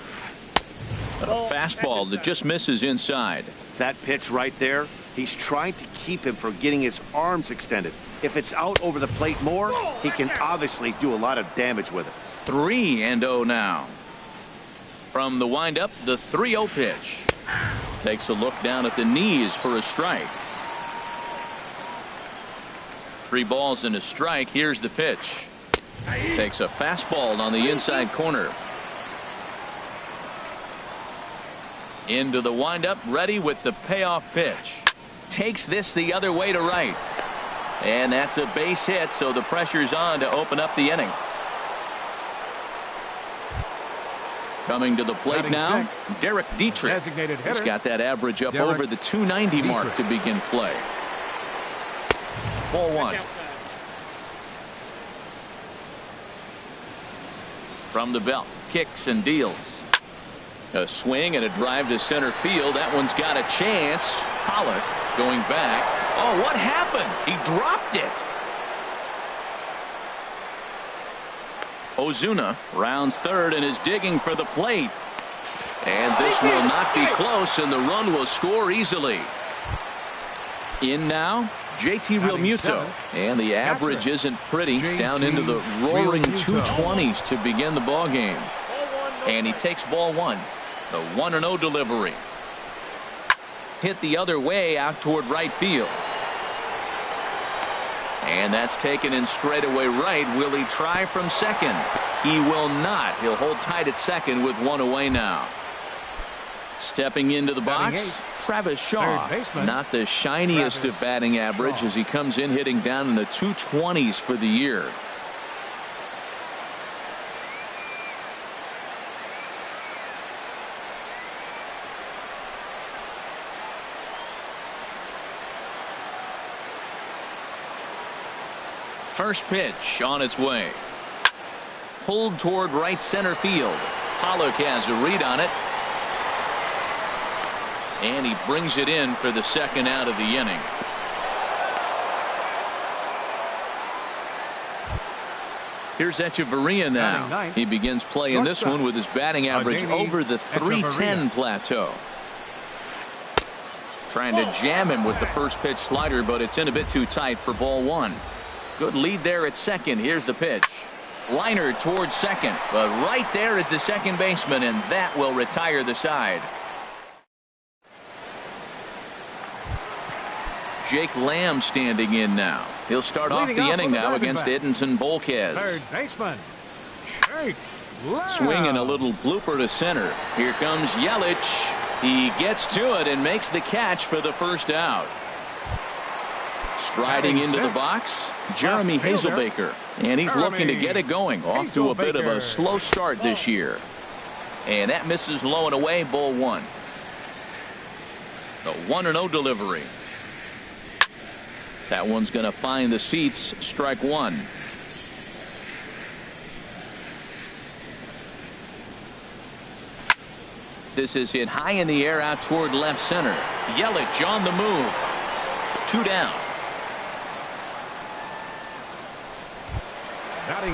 A fastball that just misses inside. That pitch right there, he's trying to keep him from getting his arms extended. If it's out over the plate more, he can obviously do a lot of damage with it. 3-0 now. From the windup, the 3-0 pitch. Takes a look down at the knees for a strike. 3 balls and a strike. Here's the pitch. Takes a fastball on the inside corner. Into the windup, ready with the payoff pitch. Takes this the other way to right. And that's a base hit, so the pressure's on to open up the inning. Coming to the plate now, Derek Dietrich. He's got that average up over the 290 mark to begin play. Ball 1. From the belt, kicks and deals. A swing and a drive to center field. That one's got a chance. Pollock going back. Oh, what happened? He dropped it. Ozuna rounds third and is digging for the plate. And this will not be close, and the run will score easily. In now, JT Realmuto. And the average isn't pretty. Down into the roaring 220s to begin the ball game. And he takes ball 1. The 1-0 delivery. Hit the other way out toward right field. And that's taken in straightaway right. Will he try from second? He will not. He'll hold tight at second with 1 away now. Stepping into the box, Travis Shaw. Not the shiniest of batting average as he comes in hitting down in the 220s for the year. First pitch on its way. Pulled toward right center field. Pollock has a read on it. And he brings it in for the second out of the inning. Here's Echeverria now. He begins play in this one with his batting average over the 310 plateau. Trying to jam him with the first pitch slider, but it's in a bit too tight for ball 1. Good lead there at second. Here's the pitch. Liner towards second, but right there is the second baseman, and that will retire the side. Jake Lamb standing in now. He'll start off the inning now against Edinson Volquez. Third baseman, Jake Lamb. Swinging a little blooper to center. Here comes Yelich. He gets to it and makes the catch for the first out. Striding into the box, Jeremy Hazelbaker. And he's looking to get it going. Off to a bit of a slow start this year. And that misses low and away, ball 1. The 1-0 delivery. That one's going to find the seats. Strike 1. This is hit high in the air out toward left center. Yelich on the move. 2 down.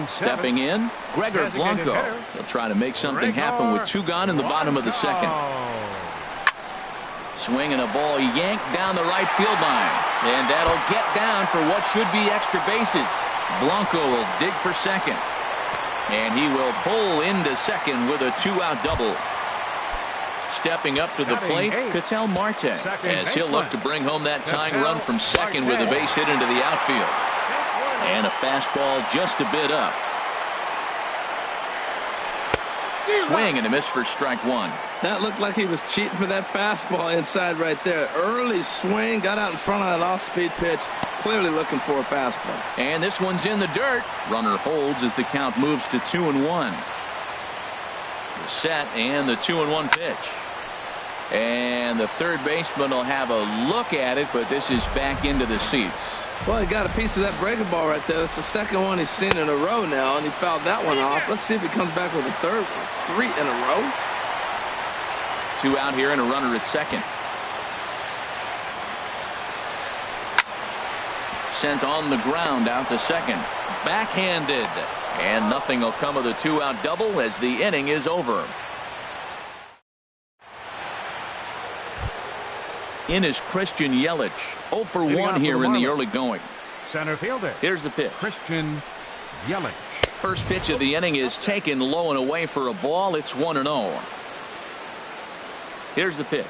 Stepping in, Gregor Blanco. He'll try to make something happen with 2 gone in the bottom of the second. Swinging a ball yanked down the right field line. And that'll get down for what should be extra bases. Blanco will dig for second. And he will pull into second with a 2-out double. Stepping up to the plate, Ketel Marte, as he'll look to bring home that tying run from second with a base hit into the outfield. And a fastball just a bit up. Swing and a miss for strike 1. That looked like he was cheating for that fastball inside right there. Early swing, got out in front of that off-speed pitch. Clearly looking for a fastball. And this one's in the dirt. Runner holds as the count moves to 2-1. The set and the 2-1 pitch. And the third baseman will have a look at it, but this is back into the seats. Well, he got a piece of that breaking ball right there. That's the second one he's seen in a row now, and he fouled that one off. Let's see if he comes back with a third one. 3 in a row. 2 out here and a runner at second. Sent on the ground out to second. Backhanded. And nothing will come of the 2-out double as the inning is over. In is Christian Yelich. 0 for 1 here in the early going. Center fielder. Here's the pitch. Christian Yelich. First pitch of the inning is taken low and away for a ball. It's 1-0. Here's the pitch.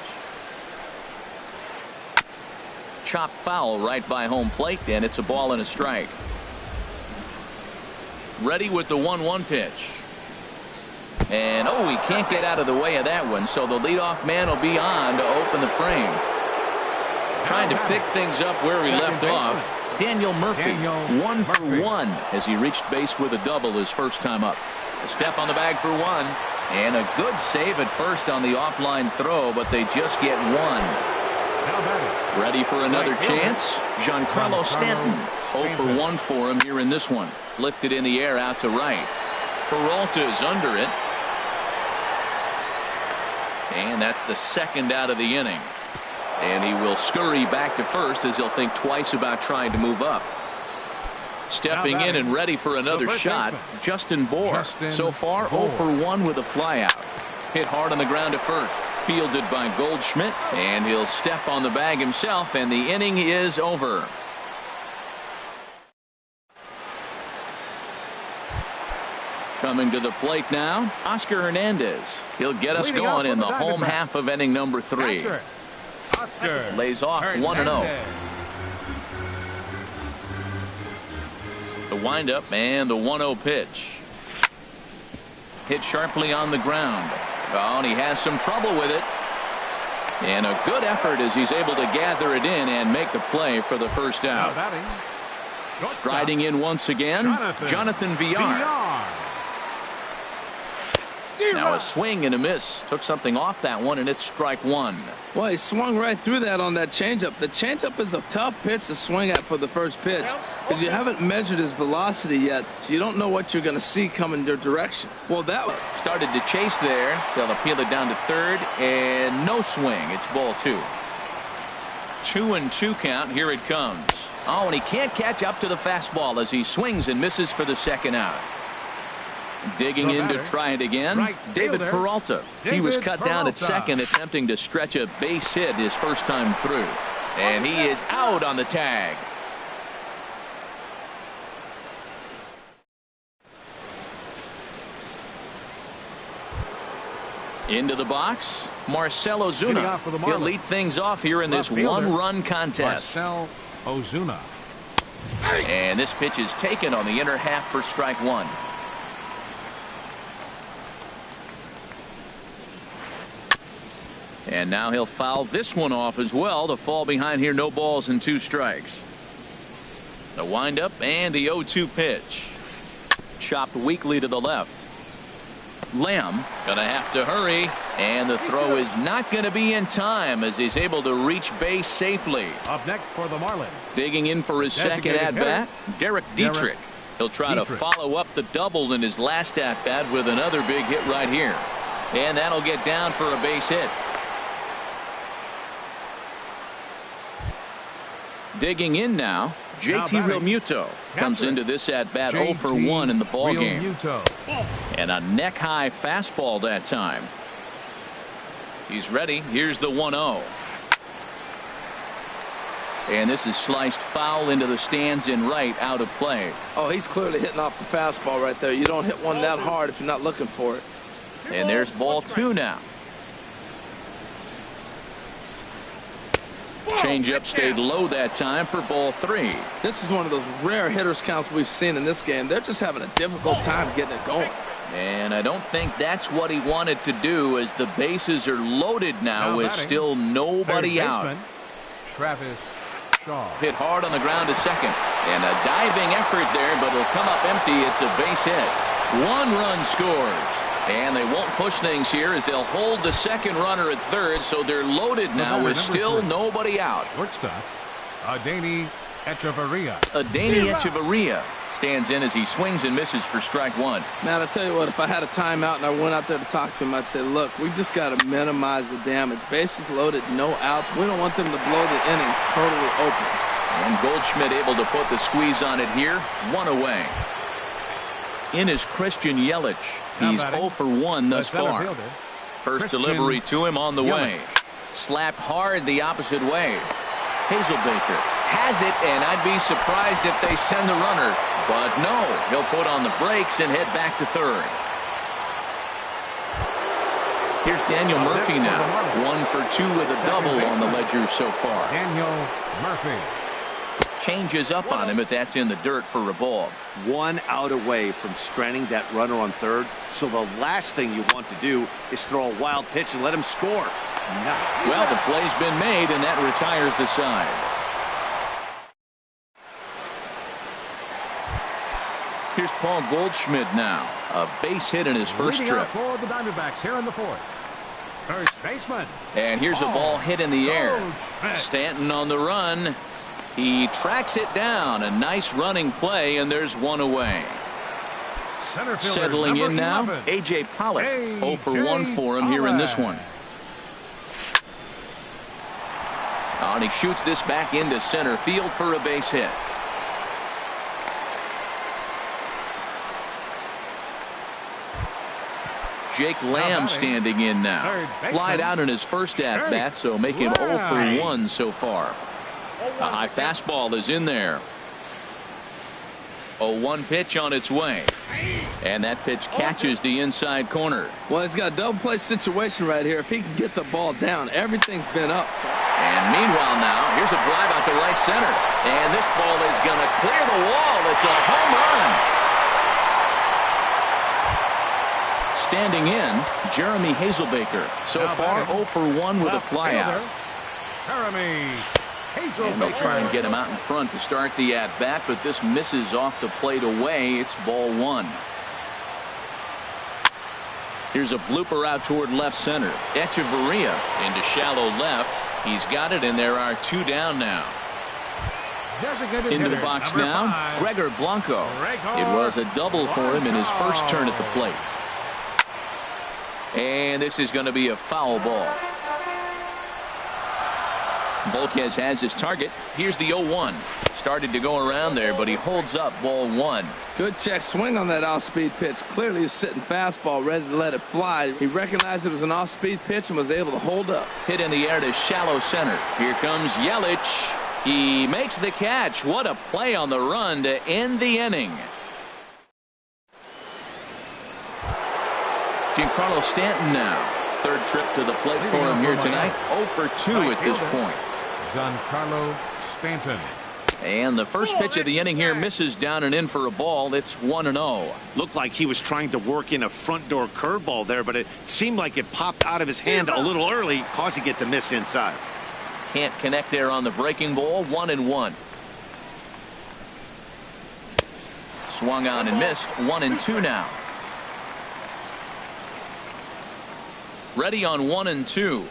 Chopped foul right by home plate, and it's a ball and a strike. Ready with the 1-1 pitch. And he can't get out of the way of that one, so the leadoff man will be on to open the frame. Trying to pick things up where he left off. Daniel Murphy, 1 for 1 as he reached base with a double his first time up. A step on the bag for 1, and a good save at first on the offline throw, but they just get 1. Ready for another chance? Giancarlo Stanton. 0 for 1 for him here in this one. Lifted in the air out to right. Peralta's under it. And that's the second out of the inning. And he will scurry back to first as he'll think twice about trying to move up. Stepping in and ready for another shot, Justin Bour. So far 0 for 1 with a flyout. Hit hard on the ground to first. Fielded by Goldschmidt, and he'll step on the bag himself, and the inning is over. Coming to the plate now, Oscar Hernandez. He'll get us going in the home half of inning number 3. Lays off 1-0. The windup and the 1-0 pitch. Hit sharply on the ground. Oh, and he has some trouble with it. And a good effort as he's able to gather it in and make the play for the first out. Striding in once again, Jonathan Villar. Now a swing and a miss. Took something off that one, and it's strike 1. Well, he swung right through that on that changeup. The changeup is a tough pitch to swing at for the first pitch because you haven't measured his velocity yet, so you don't know what you're going to see coming your direction. Well, that one started to chase there. They'll appeal it down to third, and no swing. It's ball 2. 2-2 count. Here it comes. Oh, and he can't catch up to the fastball as he swings and misses for the second out. Digging in to try it again, David Peralta. He was cut down at second, attempting to stretch a base hit his first time through. And he is out on the tag. Into the box, Marcell Ozuna. He'll lead things off here in this one-run contest. Marcell Ozuna. And this pitch is taken on the inner half for strike 1. And now he'll foul this one off as well to fall behind here. No balls and 2 strikes. The windup and the 0-2 pitch. Chopped weakly to the left. Lamb gonna have to hurry, and the throw is not going to be in time as he's able to reach base safely. Up next for the Marlins. Digging in for his second at bat, Derek Dietrich. He'll try to follow up the double in his last at bat with another big hit right here, and that'll get down for a base hit. Digging in now, JT Realmuto comes into this at bat 0 for 1 in the ball game. And a neck high fastball that time. He's ready. Here's the 1-0. And this is sliced foul into the stands in right, out of play. Oh, he's clearly hitting off the fastball right there. You don't hit one that hard if you're not looking for it. And there's ball 2 now. Changeup stayed low that time for ball 3. This is one of those rare hitters counts we've seen in this game. They're just having a difficult time getting it going. And I don't think that's what he wanted to do, as the bases are loaded now with still nobody out. Travis Shaw. Hit hard on the ground to second. And a diving effort there, but it'll come up empty. It's a base hit. 1 run scores. And they won't push things here as they'll hold the second runner at third, so they're loaded now with still nobody out. Shortstop, Adeiny Danny Echeverria stands in as he swings and misses for strike one. Man, I tell you what, if I had a timeout and I went out there to talk to him, I'd say, look, we just got to minimize the damage. Bases loaded, no outs. We don't want them to blow the inning totally open. And Goldschmidt able to put the squeeze on it here. One away. In is Christian Yelich. He's 0 for 1 thus far. First delivery to him on the way. Slapped hard the opposite way. Hazelbaker has it, and I'd be surprised if they send the runner. But no, he'll put on the brakes and head back to third. Here's Daniel Murphy now. 1 for 2 with a double on the ledger so far. Daniel Murphy. Changes up on him, but that's in the dirt for a ball. 1 out away from stranding that runner on third. So the last thing you want to do is throw a wild pitch and let him score. No. Well, the play's been made, and that retires the side. Here's Paul Goldschmidt now. A base hit in his first trip. For the Diamondbacks here in the fourth. First baseman. And here's a ball hit in the air. Stanton on the run. He tracks it down. A nice running play, and there's 1 away. Settling in now, A.J. Pollock. 0 for 1 for him here in this one. Oh, and he shoots this back into center field for a base hit. Jake Lamb standing in now. Flied out in his first at-bat, so make him 0 for 1 so far. A high fastball is in there. 0-1 pitch on its way. And that pitch catches the inside corner. Well, he's got a double play situation right here. If he can get the ball down, everything's been up. And meanwhile now, here's a drive out to right center. And this ball is going to clear the wall. It's a home run. Standing in, Jeremy Hazelbaker. So far, 0 for 1 with a flyout. Jeremy Hazelbaker. And they'll try and get him out in front to start the at-bat, but this misses off the plate away. It's ball 1. Here's a blooper out toward left center. Echeverria into shallow left. He's got it, and there are 2 down now. Into the box now, 5. Gregor Blanco. It was a double for him in his first turn at the plate. And this is going to be a foul ball. Volquez has his target. Here's the 0-1. Started to go around there, but he holds up ball 1. Good check swing on that off-speed pitch. Clearly he's sitting fastball, ready to let it fly. He recognized it was an off-speed pitch and was able to hold up. Hit in the air to shallow center. Here comes Yelich. He makes the catch. What a play on the run to end the inning. Giancarlo Stanton now. Third trip to the plate for him here tonight. 0 for 2 at this point. Giancarlo Stanton. And the first pitch of the inning here misses down and in for a ball. It's 1-0. Looked like he was trying to work in a front door curveball there, but it seemed like it popped out of his hand a little early, causing it to miss inside. Can't connect there on the breaking ball. 1-1. Swung on and missed. 1-2 now. Ready on 1-2.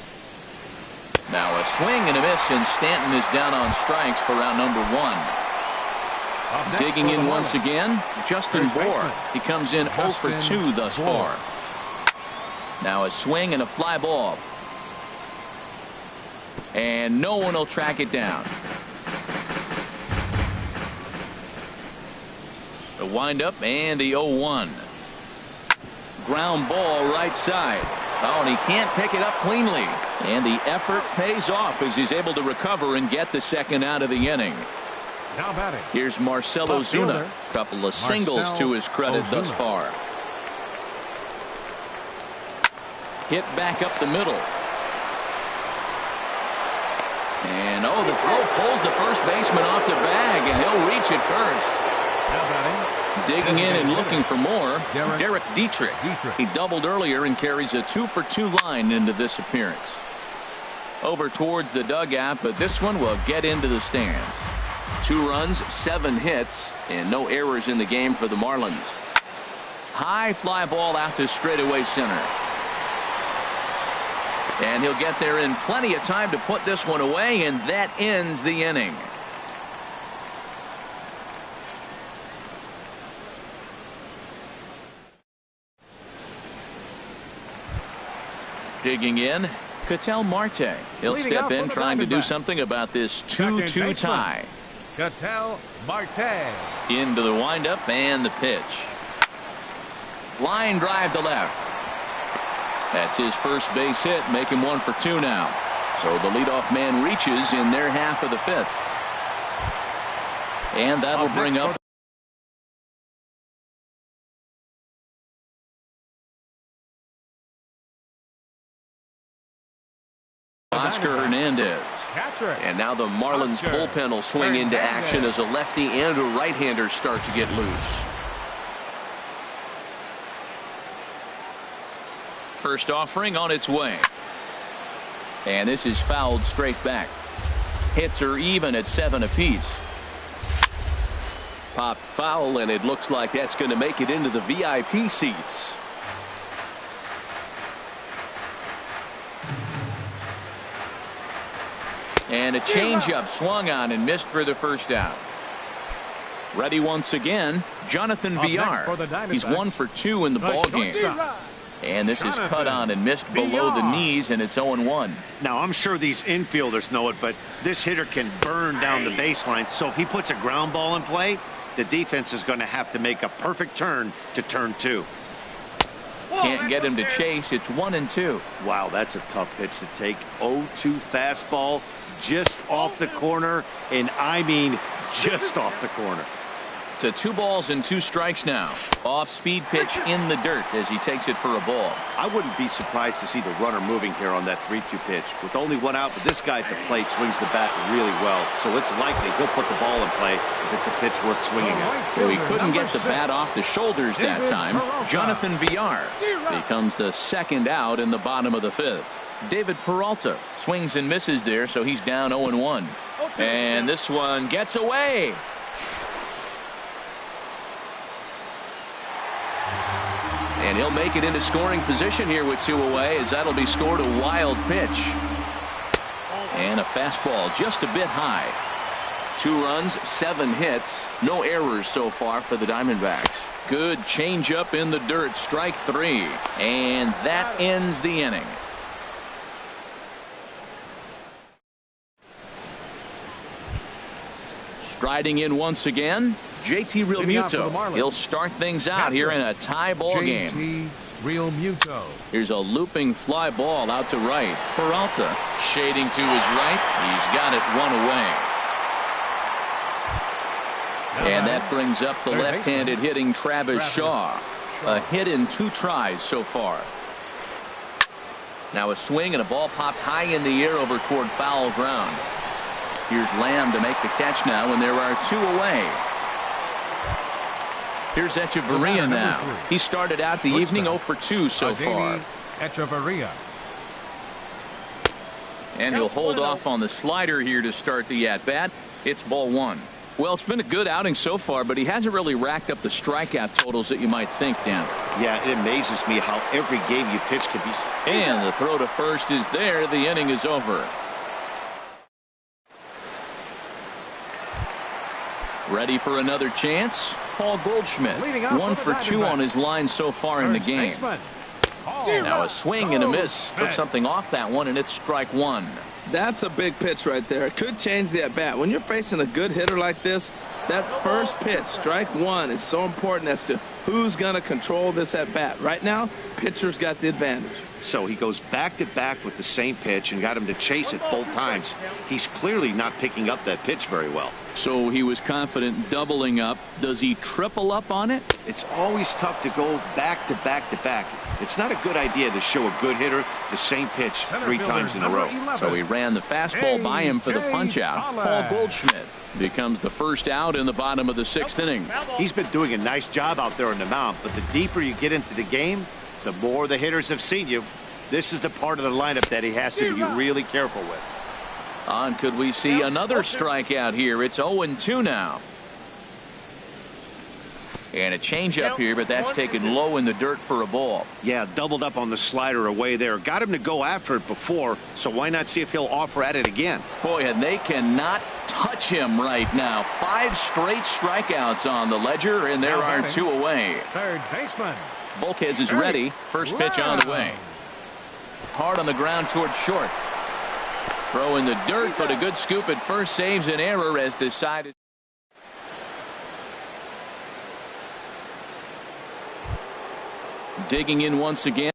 Now a swing and a miss, and Stanton is down on strikes for round number 1. Digging in once again, Justin Bour. He comes in 0 for 2 thus far. Now a swing and a fly ball. And no one will track it down. The windup and the 0-1. Ground ball right side. Oh, and he can't pick it up cleanly. And the effort pays off as he's able to recover and get the second out of the inning. Now batting. Here's Marcell Ozuna. Couple of singles to his credit thus far. Hit back up the middle. And oh, the throw pulls the first baseman off the bag, and he'll reach it first. Now batting. Digging in and looking for more, Derek Dietrich. He doubled earlier and carries a 2 for 2 line into this appearance. Over towards the dugout, but this one will get into the stands. 2 runs, 7 hits, and no errors in the game for the Marlins. High fly ball out to straightaway center. And he'll get there in plenty of time to put this one away, and that ends the inning. Digging in, Ketel Marte. He'll step in trying to do something about this 2-2 tie. Ketel Marte. Into the windup and the pitch. Line drive to left. That's his first base hit, make him 1 for 2 now. So the leadoff man reaches in their half of the 5th. And that'll bring up Oscar Hernandez. And now the Marlins bullpen will swing into action as a lefty and a right-hander start to get loose. First offering on its way. And this is fouled straight back. Hits are even at 7 apiece. Popped foul, and it looks like that's going to make it into the VIP seats. And a changeup swung on and missed for the first out. Ready once again, Jonathan Villar. He's 1 for 2 in the ball game. And this is cut on and missed below the knees, and it's 0-1. Now, I'm sure these infielders know it, but this hitter can burn down the baseline. So if he puts a ground ball in play, the defense is going to have to make a perfect turn to turn 2. Can't get him to chase. It's 1-2. Wow, that's a tough pitch to take. 0-2 fastball just off the corner, and I mean just off the corner. To 2 balls and 2 strikes now. Off-speed pitch in the dirt as he takes it for a ball. I wouldn't be surprised to see the runner moving here on that 3-2 pitch. With only 1 out, but this guy at the plate swings the bat really well, so it's likely he'll put the ball in play if it's a pitch worth swinging at. Well, he couldn't get the bat off the shoulders that time. Jonathan Villar becomes the 2nd out in the bottom of the 5th. David Peralta swings and misses there, so he's down 0-1. And this one gets away. And he'll make it into scoring position here with 2 away, as that'll be scored a wild pitch. And a fastball just a bit high. 2 runs, 7 hits, no errors so far for the Diamondbacks. Good changeup in the dirt, strike 3. And that ends the inning. Striding in once again, JT Realmuto. He'll start things out here in a tie ball game. Realmuto. Here's a looping fly ball out to right. Peralta shading to his right. He's got it 1 away. And that brings up the left-handed hitting Travis Shaw. A hit in 2 tries so far. Now a swing and a ball popped high in the air over toward foul ground. Here's Lamb to make the catch now, and there are 2 away. Here's Echeverria now. He started out the evening 0 for 2 so far. Echeverria. And he'll hold off on the slider here to start the at-bat. It's ball 1. Well, it's been a good outing so far, but he hasn't really racked up the strikeout totals that you might think, Dan. Yeah, it amazes me how every game you pitch can be. And the throw to first is there. The inning is over. Ready for another chance? Paul Goldschmidt, 1 for 2 on his line so far in the game. Now a swing and a miss. Took something off that one, and it's strike 1. That's a big pitch right there. It could change the at-bat. When you're facing a good hitter like this, that first pitch, strike 1, is so important as to who's going to control this at-bat. Right now, pitcher's got the advantage. So he goes back-to-back with the same pitch and got him to chase it both times. He's clearly not picking up that pitch very well. So he was confident doubling up. Does he triple up on it? It's always tough to go back-to-back-to-back. It's not a good idea to show a good hitter the same pitch 3 times in a row. So he ran the fastball by him for the punch-out. Paul Goldschmidt becomes the first out in the bottom of the 6th inning. He's been doing a nice job out there on the mound, but the deeper you get into the game, the more the hitters have seen you. This is the part of the lineup that he has to be really careful with. On, could we see another strikeout here? It's 0-2 now. And a changeup here, but that's taken low in the dirt for a ball. Yeah, doubled up on the slider away there. Got him to go after it before, so why not see if he'll offer at it again? Boy, and they cannot touch him right now. 5 straight strikeouts on the ledger, and there are 2 away. Third baseman. Volquez is ready. First pitch on the way. Hard on the ground towards short. Throw in the dirt, but a good scoop at first saves an error as this side is. Digging in once again.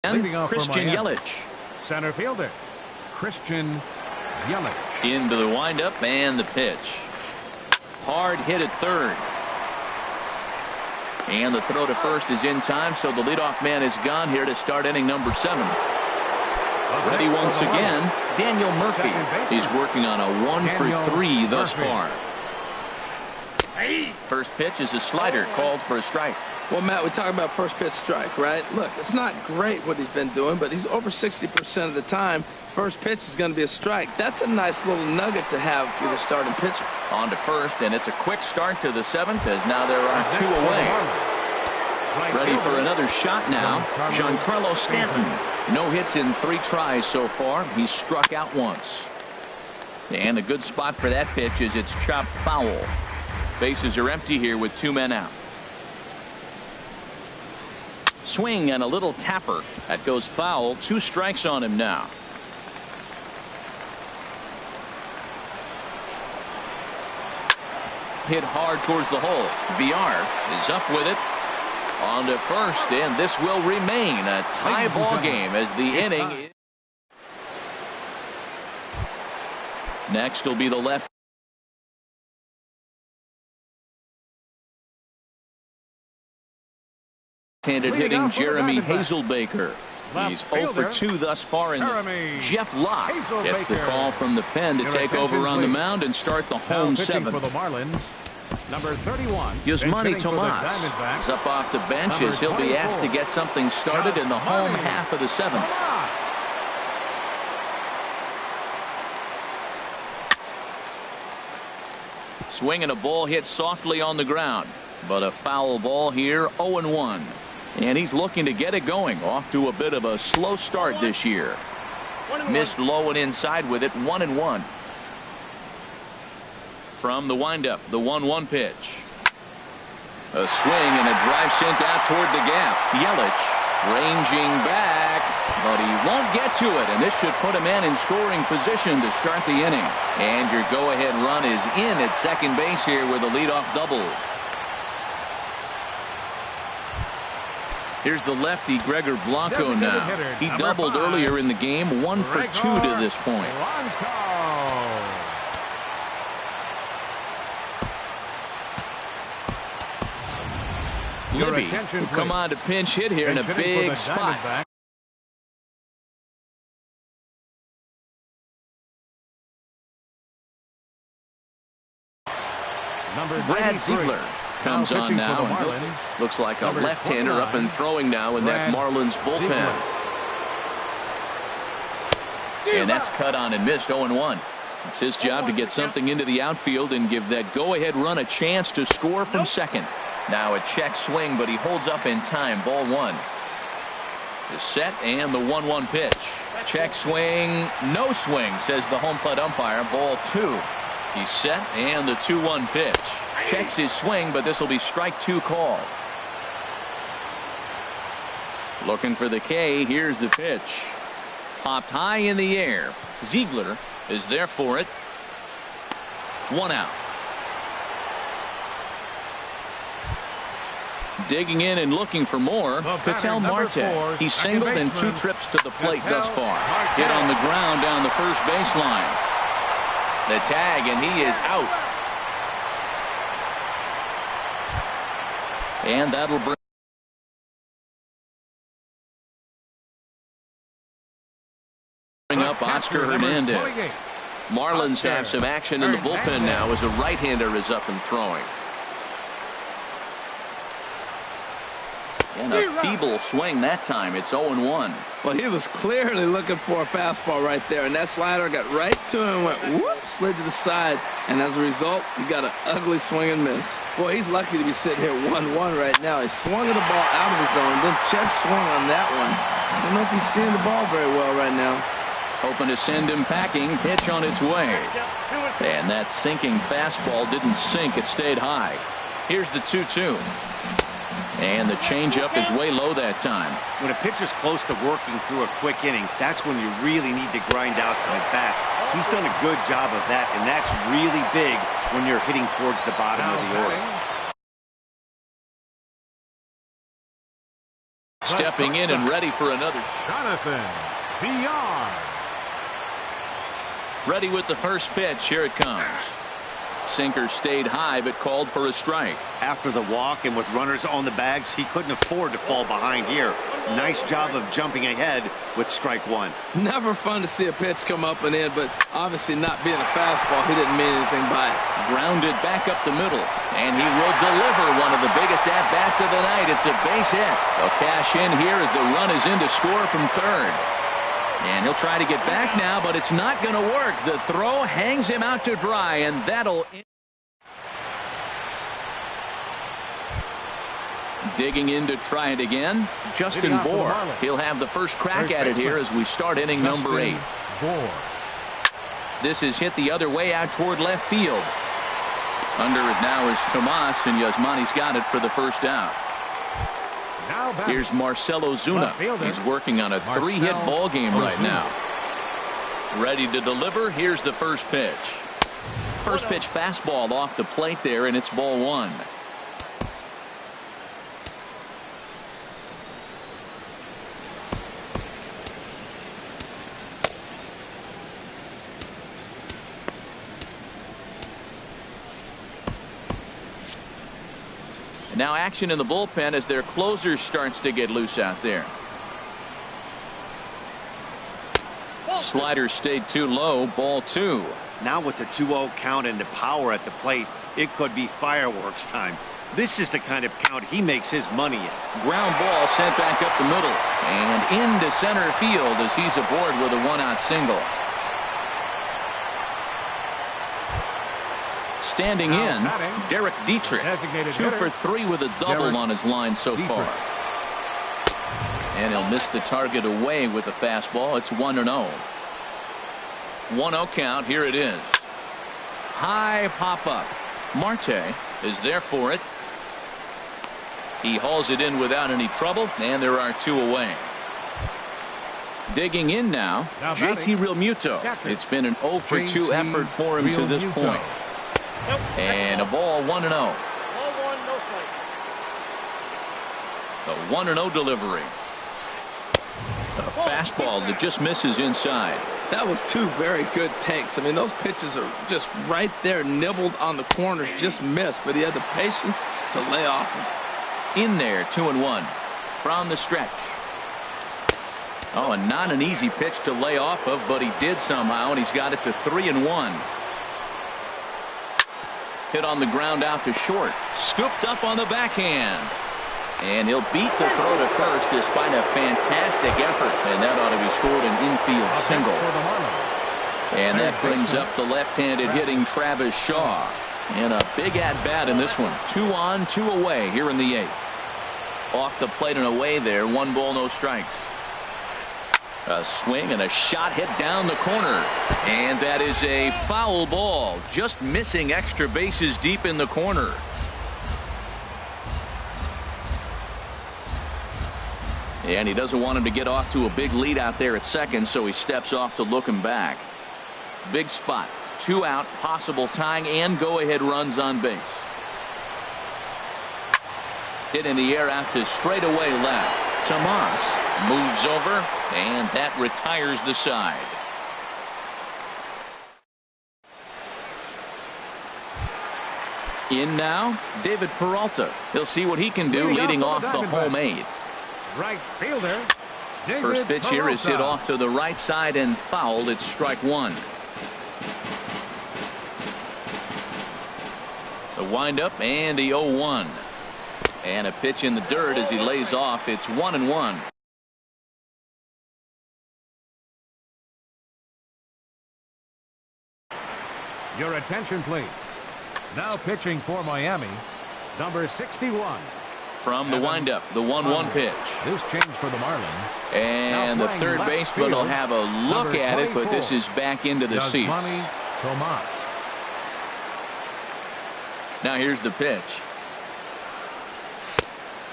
Christian Yelich. Center fielder, Christian Yelich. Into the windup and the pitch. Hard hit at third. And the throw to first is in time, so the leadoff man is gone here to start inning number 7. Ready once again, Daniel Murphy. He's working on a 1-for-3 thus far. First pitch is a slider called for a strike. Well, Matt, we talk about first pitch strike, right? Look, it's not great what he's been doing, but he's over 60% of the time. First pitch is going to be a strike. That's a nice little nugget to have for the starting pitcher. On to first, and it's a quick start to the 7th as now there are 2 away. Ready for another shot now, Giancarlo Stanton. No hits in 3 tries so far. He's struck out once. And a good spot for that pitch is it's chopped foul. Bases are empty here with 2 men out. Swing and a little tapper. That goes foul. 2 strikes on him now. Hit hard towards the hole. VR is up with it. On to first, and this will remain a tie ball game as the inning. Next will be the left. Handed hitting Jeremy Hazelbaker. He's 0 for 2 thus far in the. Jeff Locke gets the call from the pen to take over on the mound and start the home 7th. For the Marlins, number 31. Yasmani Tomas is up off the bench as he'll be asked to get something started in the home half of the 7th. Swing and a ball hit softly on the ground, but a foul ball here. 0-1. And he's looking to get it going. Off to a bit of a slow start this year. Missed low and inside with it. 1-1. From the windup, the 1-1 pitch. A swing and a drive sent out toward the gap. Yelich ranging back, but he won't get to it, and this should put a man in scoring position to start the inning. And your go-ahead run is in at second base here with a leadoff double. Here's the lefty Gregor Blanco now. He doubled earlier in the game. 1 for 2 to this point. Libby will come on to pinch hit here in a big spot. Brad Ziegler comes on now and looks like a left-hander up and throwing now in that Marlins bullpen. And that's cut on and missed. 0-1. It's his job to get something into the outfield and give that go-ahead run a chance to score from second. Now a check swing, but he holds up in time. Ball 1. The set and the 1-1 pitch. Check swing, no swing, says the home plate umpire. Ball 2. He's set and the 2-1 pitch. Checks his swing, but this will be strike 2 call. Looking for the K. Here's the pitch. Popped high in the air. Ziegler is there for it. 1 out. Digging in and looking for more. Ketel Marte. He's singled in 2 trips to the plate thus far. Hit on the ground down the first baseline. The tag, and he is out. And that'll bring up Oscar Hernandez. Marlins have some action in the bullpen now as a right-hander is up and throwing. And a feeble swing that time. It's 0-1. Well, he was clearly looking for a fastball right there, and that slider got right to him and went whoop, slid to the side, and as a result, he got an ugly swing and miss. Boy, he's lucky to be sitting here 1-1 right now. He swung the ball out of his zone, then check swung on that one. I don't know if he's seeing the ball very well right now. Hoping to send him packing. Pitch on its way. And that sinking fastball didn't sink. It stayed high. Here's the 2-2. And the changeup is way low that time. When a pitcher's close to working through a quick inning, that's when you really need to grind out some at-bats. He's done a good job of that, and that's really big when you're hitting towards the bottom of the order. Stepping in and ready for another. Jonathan Villar. Ready with the first pitch. Here it comes. Sinker stayed high but called for a strike. After the walk and with runners on the bags, he couldn't afford to fall behind here. Nice job of jumping ahead with strike one. Never fun to see a pitch come up and in, but obviously not being a fastball, he didn't mean anything by it. Grounded back up the middle, and he will deliver one of the biggest at-bats of the night. It's a base hit. They'll cash in here as the run is in to score from third. And he'll try to get back now, but it's not going to work. The throw hangs him out to dry, and that'll... Digging in to try it again, Justin Bour. He'll have the first crack at it here as we start inning number 8. This is hit the other way out toward left field. Under it now is Tomas, and Yasmani's got it for the first out. Here's Marcell Ozuna. He's working on a 3-hit ball game right now. Ready to deliver. Here's the first pitch. First pitch fastball off the plate there, and it's ball 1. Now action in the bullpen as their closer starts to get loose out there. Slider stayed too low, ball 2. Now with the 2-0 count and the power at the plate, it could be fireworks time. This is the kind of count he makes his money in. Ground ball sent back up the middle and into center field as he's aboard with a 1-out single. Standing in, Derek Dietrich, 2 for 3 with a double on his line so far. And he'll miss the target away with the fastball. It's 1-0. 1-0 count. Here it is. High pop up. Marte is there for it. He hauls it in without any trouble, and there are 2 away. Digging in now, JT Realmuto. It's been an 0 for 2 effort for him to this point. And a ball 1-0. Ball 1, no strike. The 1-0 delivery. A fastball that just misses inside. That was 2 very good takes. I mean, those pitches are just right there, nibbled on the corners, just missed, but he had the patience to lay off him. In there, 2-1 from the stretch. Oh, and not an easy pitch to lay off of, but he did somehow, and he's got it to 3-1. Hit on the ground out to short. Scooped up on the backhand. And he'll beat the throw to first despite a fantastic effort. And that ought to be scored an infield single. And that brings up the left-handed hitting Travis Shaw. And a big at-bat in this one. 2 on, 2 away here in the 8th. Off the plate and away there. 1 ball, no strikes. A swing and a shot hit down the corner. And that is a foul ball. Just missing extra bases deep in the corner. And he doesn't want him to get off to a big lead out there at second, so he steps off to look him back. Big spot. 2 out, possible tying and go-ahead runs on base. Hit in the air out to straightaway left. Tomas moves over, and that retires the side. In now, David Peralta. He'll see what he can do leading off the home 8. Right fielder. First pitch here is hit off to the right side and fouled. It's strike 1. The windup and the 0-1. And a pitch in the dirt as he lays off. It's 1-1. Your attention, please. Now pitching for Miami, number 61. From the windup, the 1-1 pitch. This change for the Marlins. And the third baseman will have a look at it, but this is back into the seats. Now here's the pitch.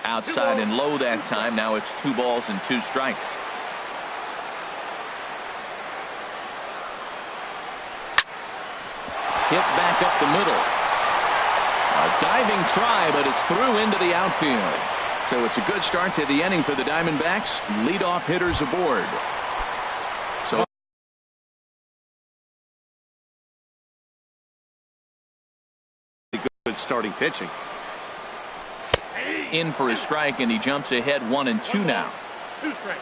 Outside and low that time. Now it's 2 balls and 2 strikes. Hit back up the middle. A diving try, but it's through into the outfield. So it's a good start to the inning for the Diamondbacks. Leadoff hitters aboard. So good starting pitching. In for a strike, and he jumps ahead 1-2 now. 2 strikes.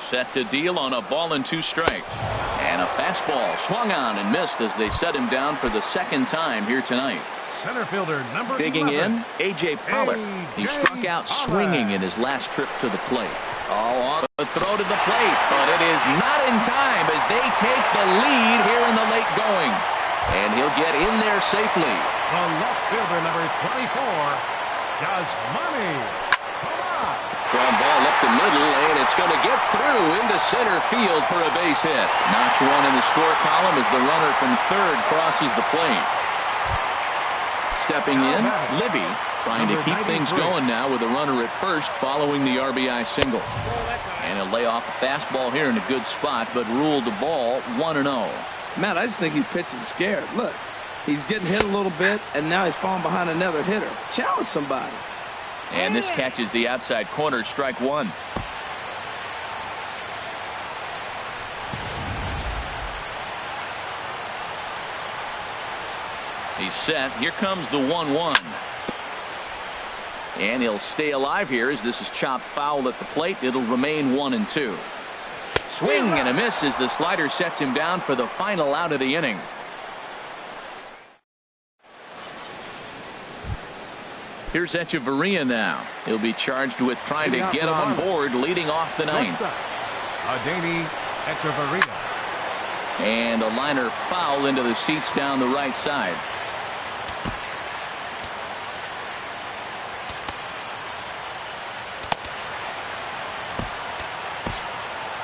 Set to deal on a ball and 2 strikes. And a fastball swung on and missed as they set him down for the 2nd time here tonight. Center fielder number Digging 11. in, A.J. Pollard. He struck out swinging in his last trip to the plate. Oh, on the throw to the plate, but it is not in time as they take the lead here in the late going. And he'll get in there safely. The left fielder number 24, does money. Ground ball up the middle, and it's going to get through into center field for a base hit. Notch 1 in the score column as the runner from third crosses the plate. Stepping in, Libby trying to keep things going now with a runner at first following the RBI single. And he'll lay off a fastball here in a good spot, but ruled the ball 1-0. Matt, I just think he's pitching scared. Look, he's getting hit a little bit, and now he's falling behind another hitter. Challenge somebody. And this catches the outside corner, strike 1. He's set. Here comes the 1-1. And he'll stay alive here as this is chopped foul at the plate. It'll remain 1-2. Swing and a miss as the slider sets him down for the final out of the inning. Here's Echeverria now. He'll be charged with trying to get on board leading off the ninth. Adeiny Echeverria. And a liner foul into the seats down the right side.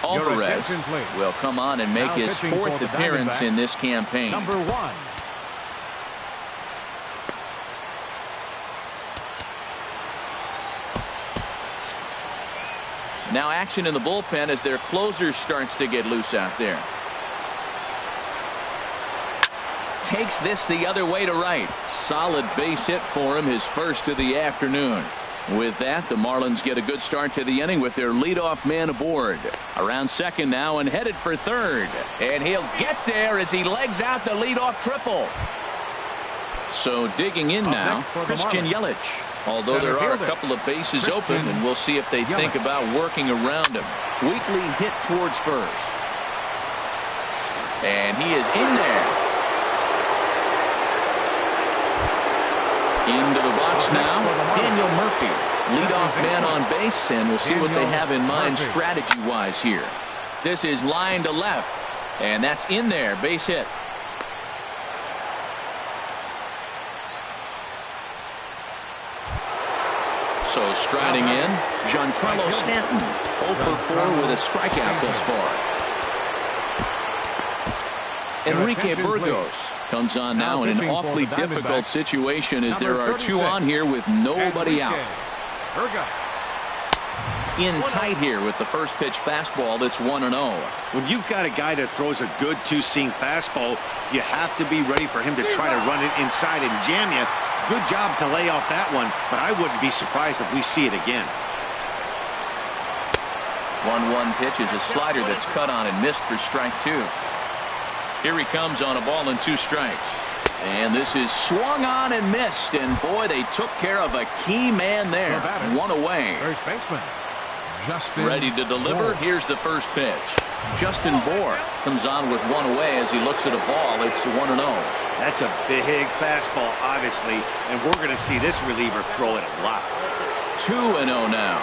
Alvarez will come on and make his 4th appearance in this campaign. Number 1. Now action in the bullpen as their closer starts to get loose out there. Takes this the other way to right. Solid base hit for him, his first of the afternoon. With that, the Marlins get a good start to the inning with their leadoff man aboard. Around second now and headed for third. And he'll get there as he legs out the leadoff triple. So digging in now, Christian Yelich. Although there are a couple of bases open, and we'll see if they think about working around him. Weekly hit towards first. And he is in there. Into the box now, Daniel Murphy, leadoff man on base, and we'll see what they have in mind strategy-wise here. This is line to left, and that's in there, base hit. So striding in, Giancarlo Stanton, 0 for 4 with a strikeout thus far. Enrique Burgos comes on now in an awfully difficult situation as there are 2 on here with nobody out. In tight here with the first pitch fastball that's 1-0. When you've got a guy that throws a good 2-seam fastball, you have to be ready for him to try to run it inside and jam you. Good job to lay off that one, but I wouldn't be surprised if we see it again. 1-1 pitch is a slider that's cut on and missed for strike 2. Here he comes on a ball and 2 strikes. And this is swung on and missed. And boy, they took care of a key man there. 1 away. First baseman, Justin ready to deliver. Bohr. Here's the first pitch. Justin Bohr comes on with 1 away as he looks at a ball. It's 1-0. That's a big fastball, obviously, and we're going to see this reliever throw it a lot. 2-0 now.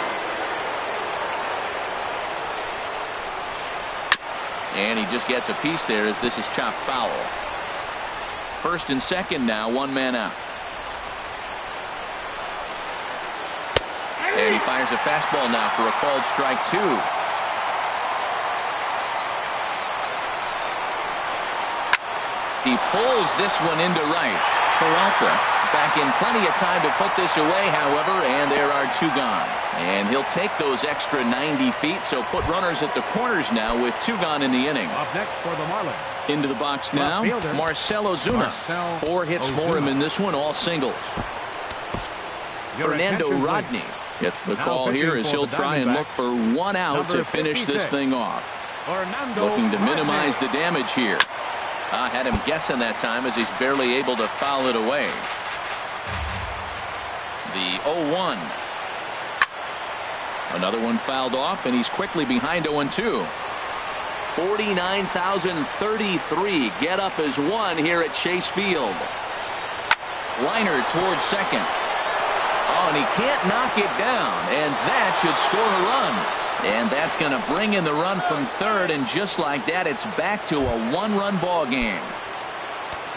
And he just gets a piece there as this is chopped foul. First and second now, 1 man out. And he fires a fastball now for a called strike 2. He pulls this one into right. Peralta back in plenty of time to put this away, however, and there are 2 gone. And he'll take those extra 90 feet, so put runners at the corners now with 2 gone in the inning. Up next for the Marlins. Into the box now, Marcell Ozuna. 4 hits for him in this one, all singles. Fernando Rodney gets the call here as he'll try and look for 1 out to finish this thing off. Looking to minimize the damage here. I had him guessing that time as he's barely able to foul it away. The 0-1. Another one fouled off, and he's quickly behind 0-2. 49,033 get up as 1 here at Chase Field. Liner towards second. Oh, and he can't knock it down, and that should score a run. And that's going to bring in the run from third, and just like that, it's back to a 1-run ball game.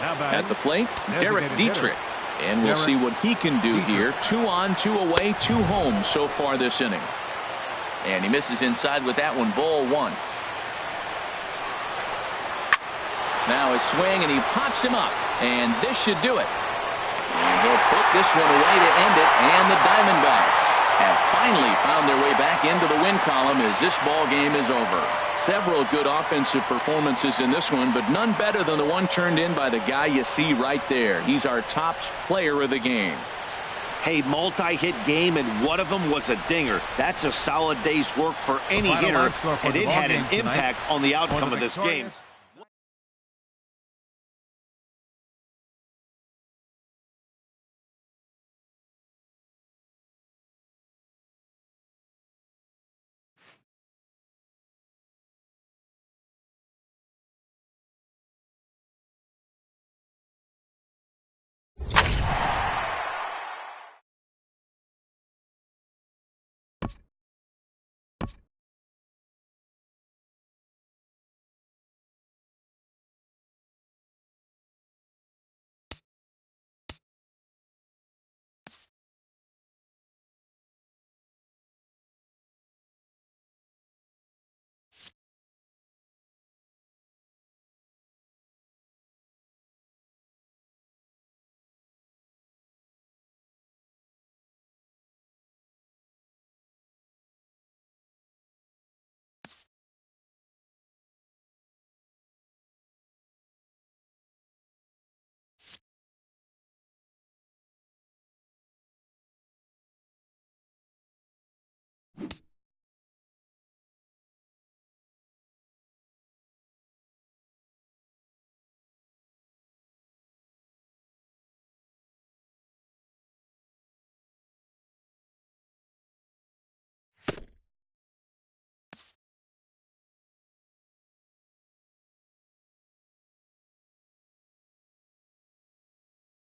At the plate, Derek Dietrich. And we'll see what he can do here. 2 on, 2 away, 2 home so far this inning. And he misses inside with that one, ball 1. Now a swing, and he pops him up, and this should do it. And he'll put this one away to end it, and the Diamondbacks have finally found their way back into the win column as this ball game is over. Several good offensive performances in this one, but none better than the one turned in by the guy you see right there. He's our top player of the game. Hey, multi-hit game, and one of them was a dinger. That's a solid day's work for any hitter, and it had an impact on the outcome of this game.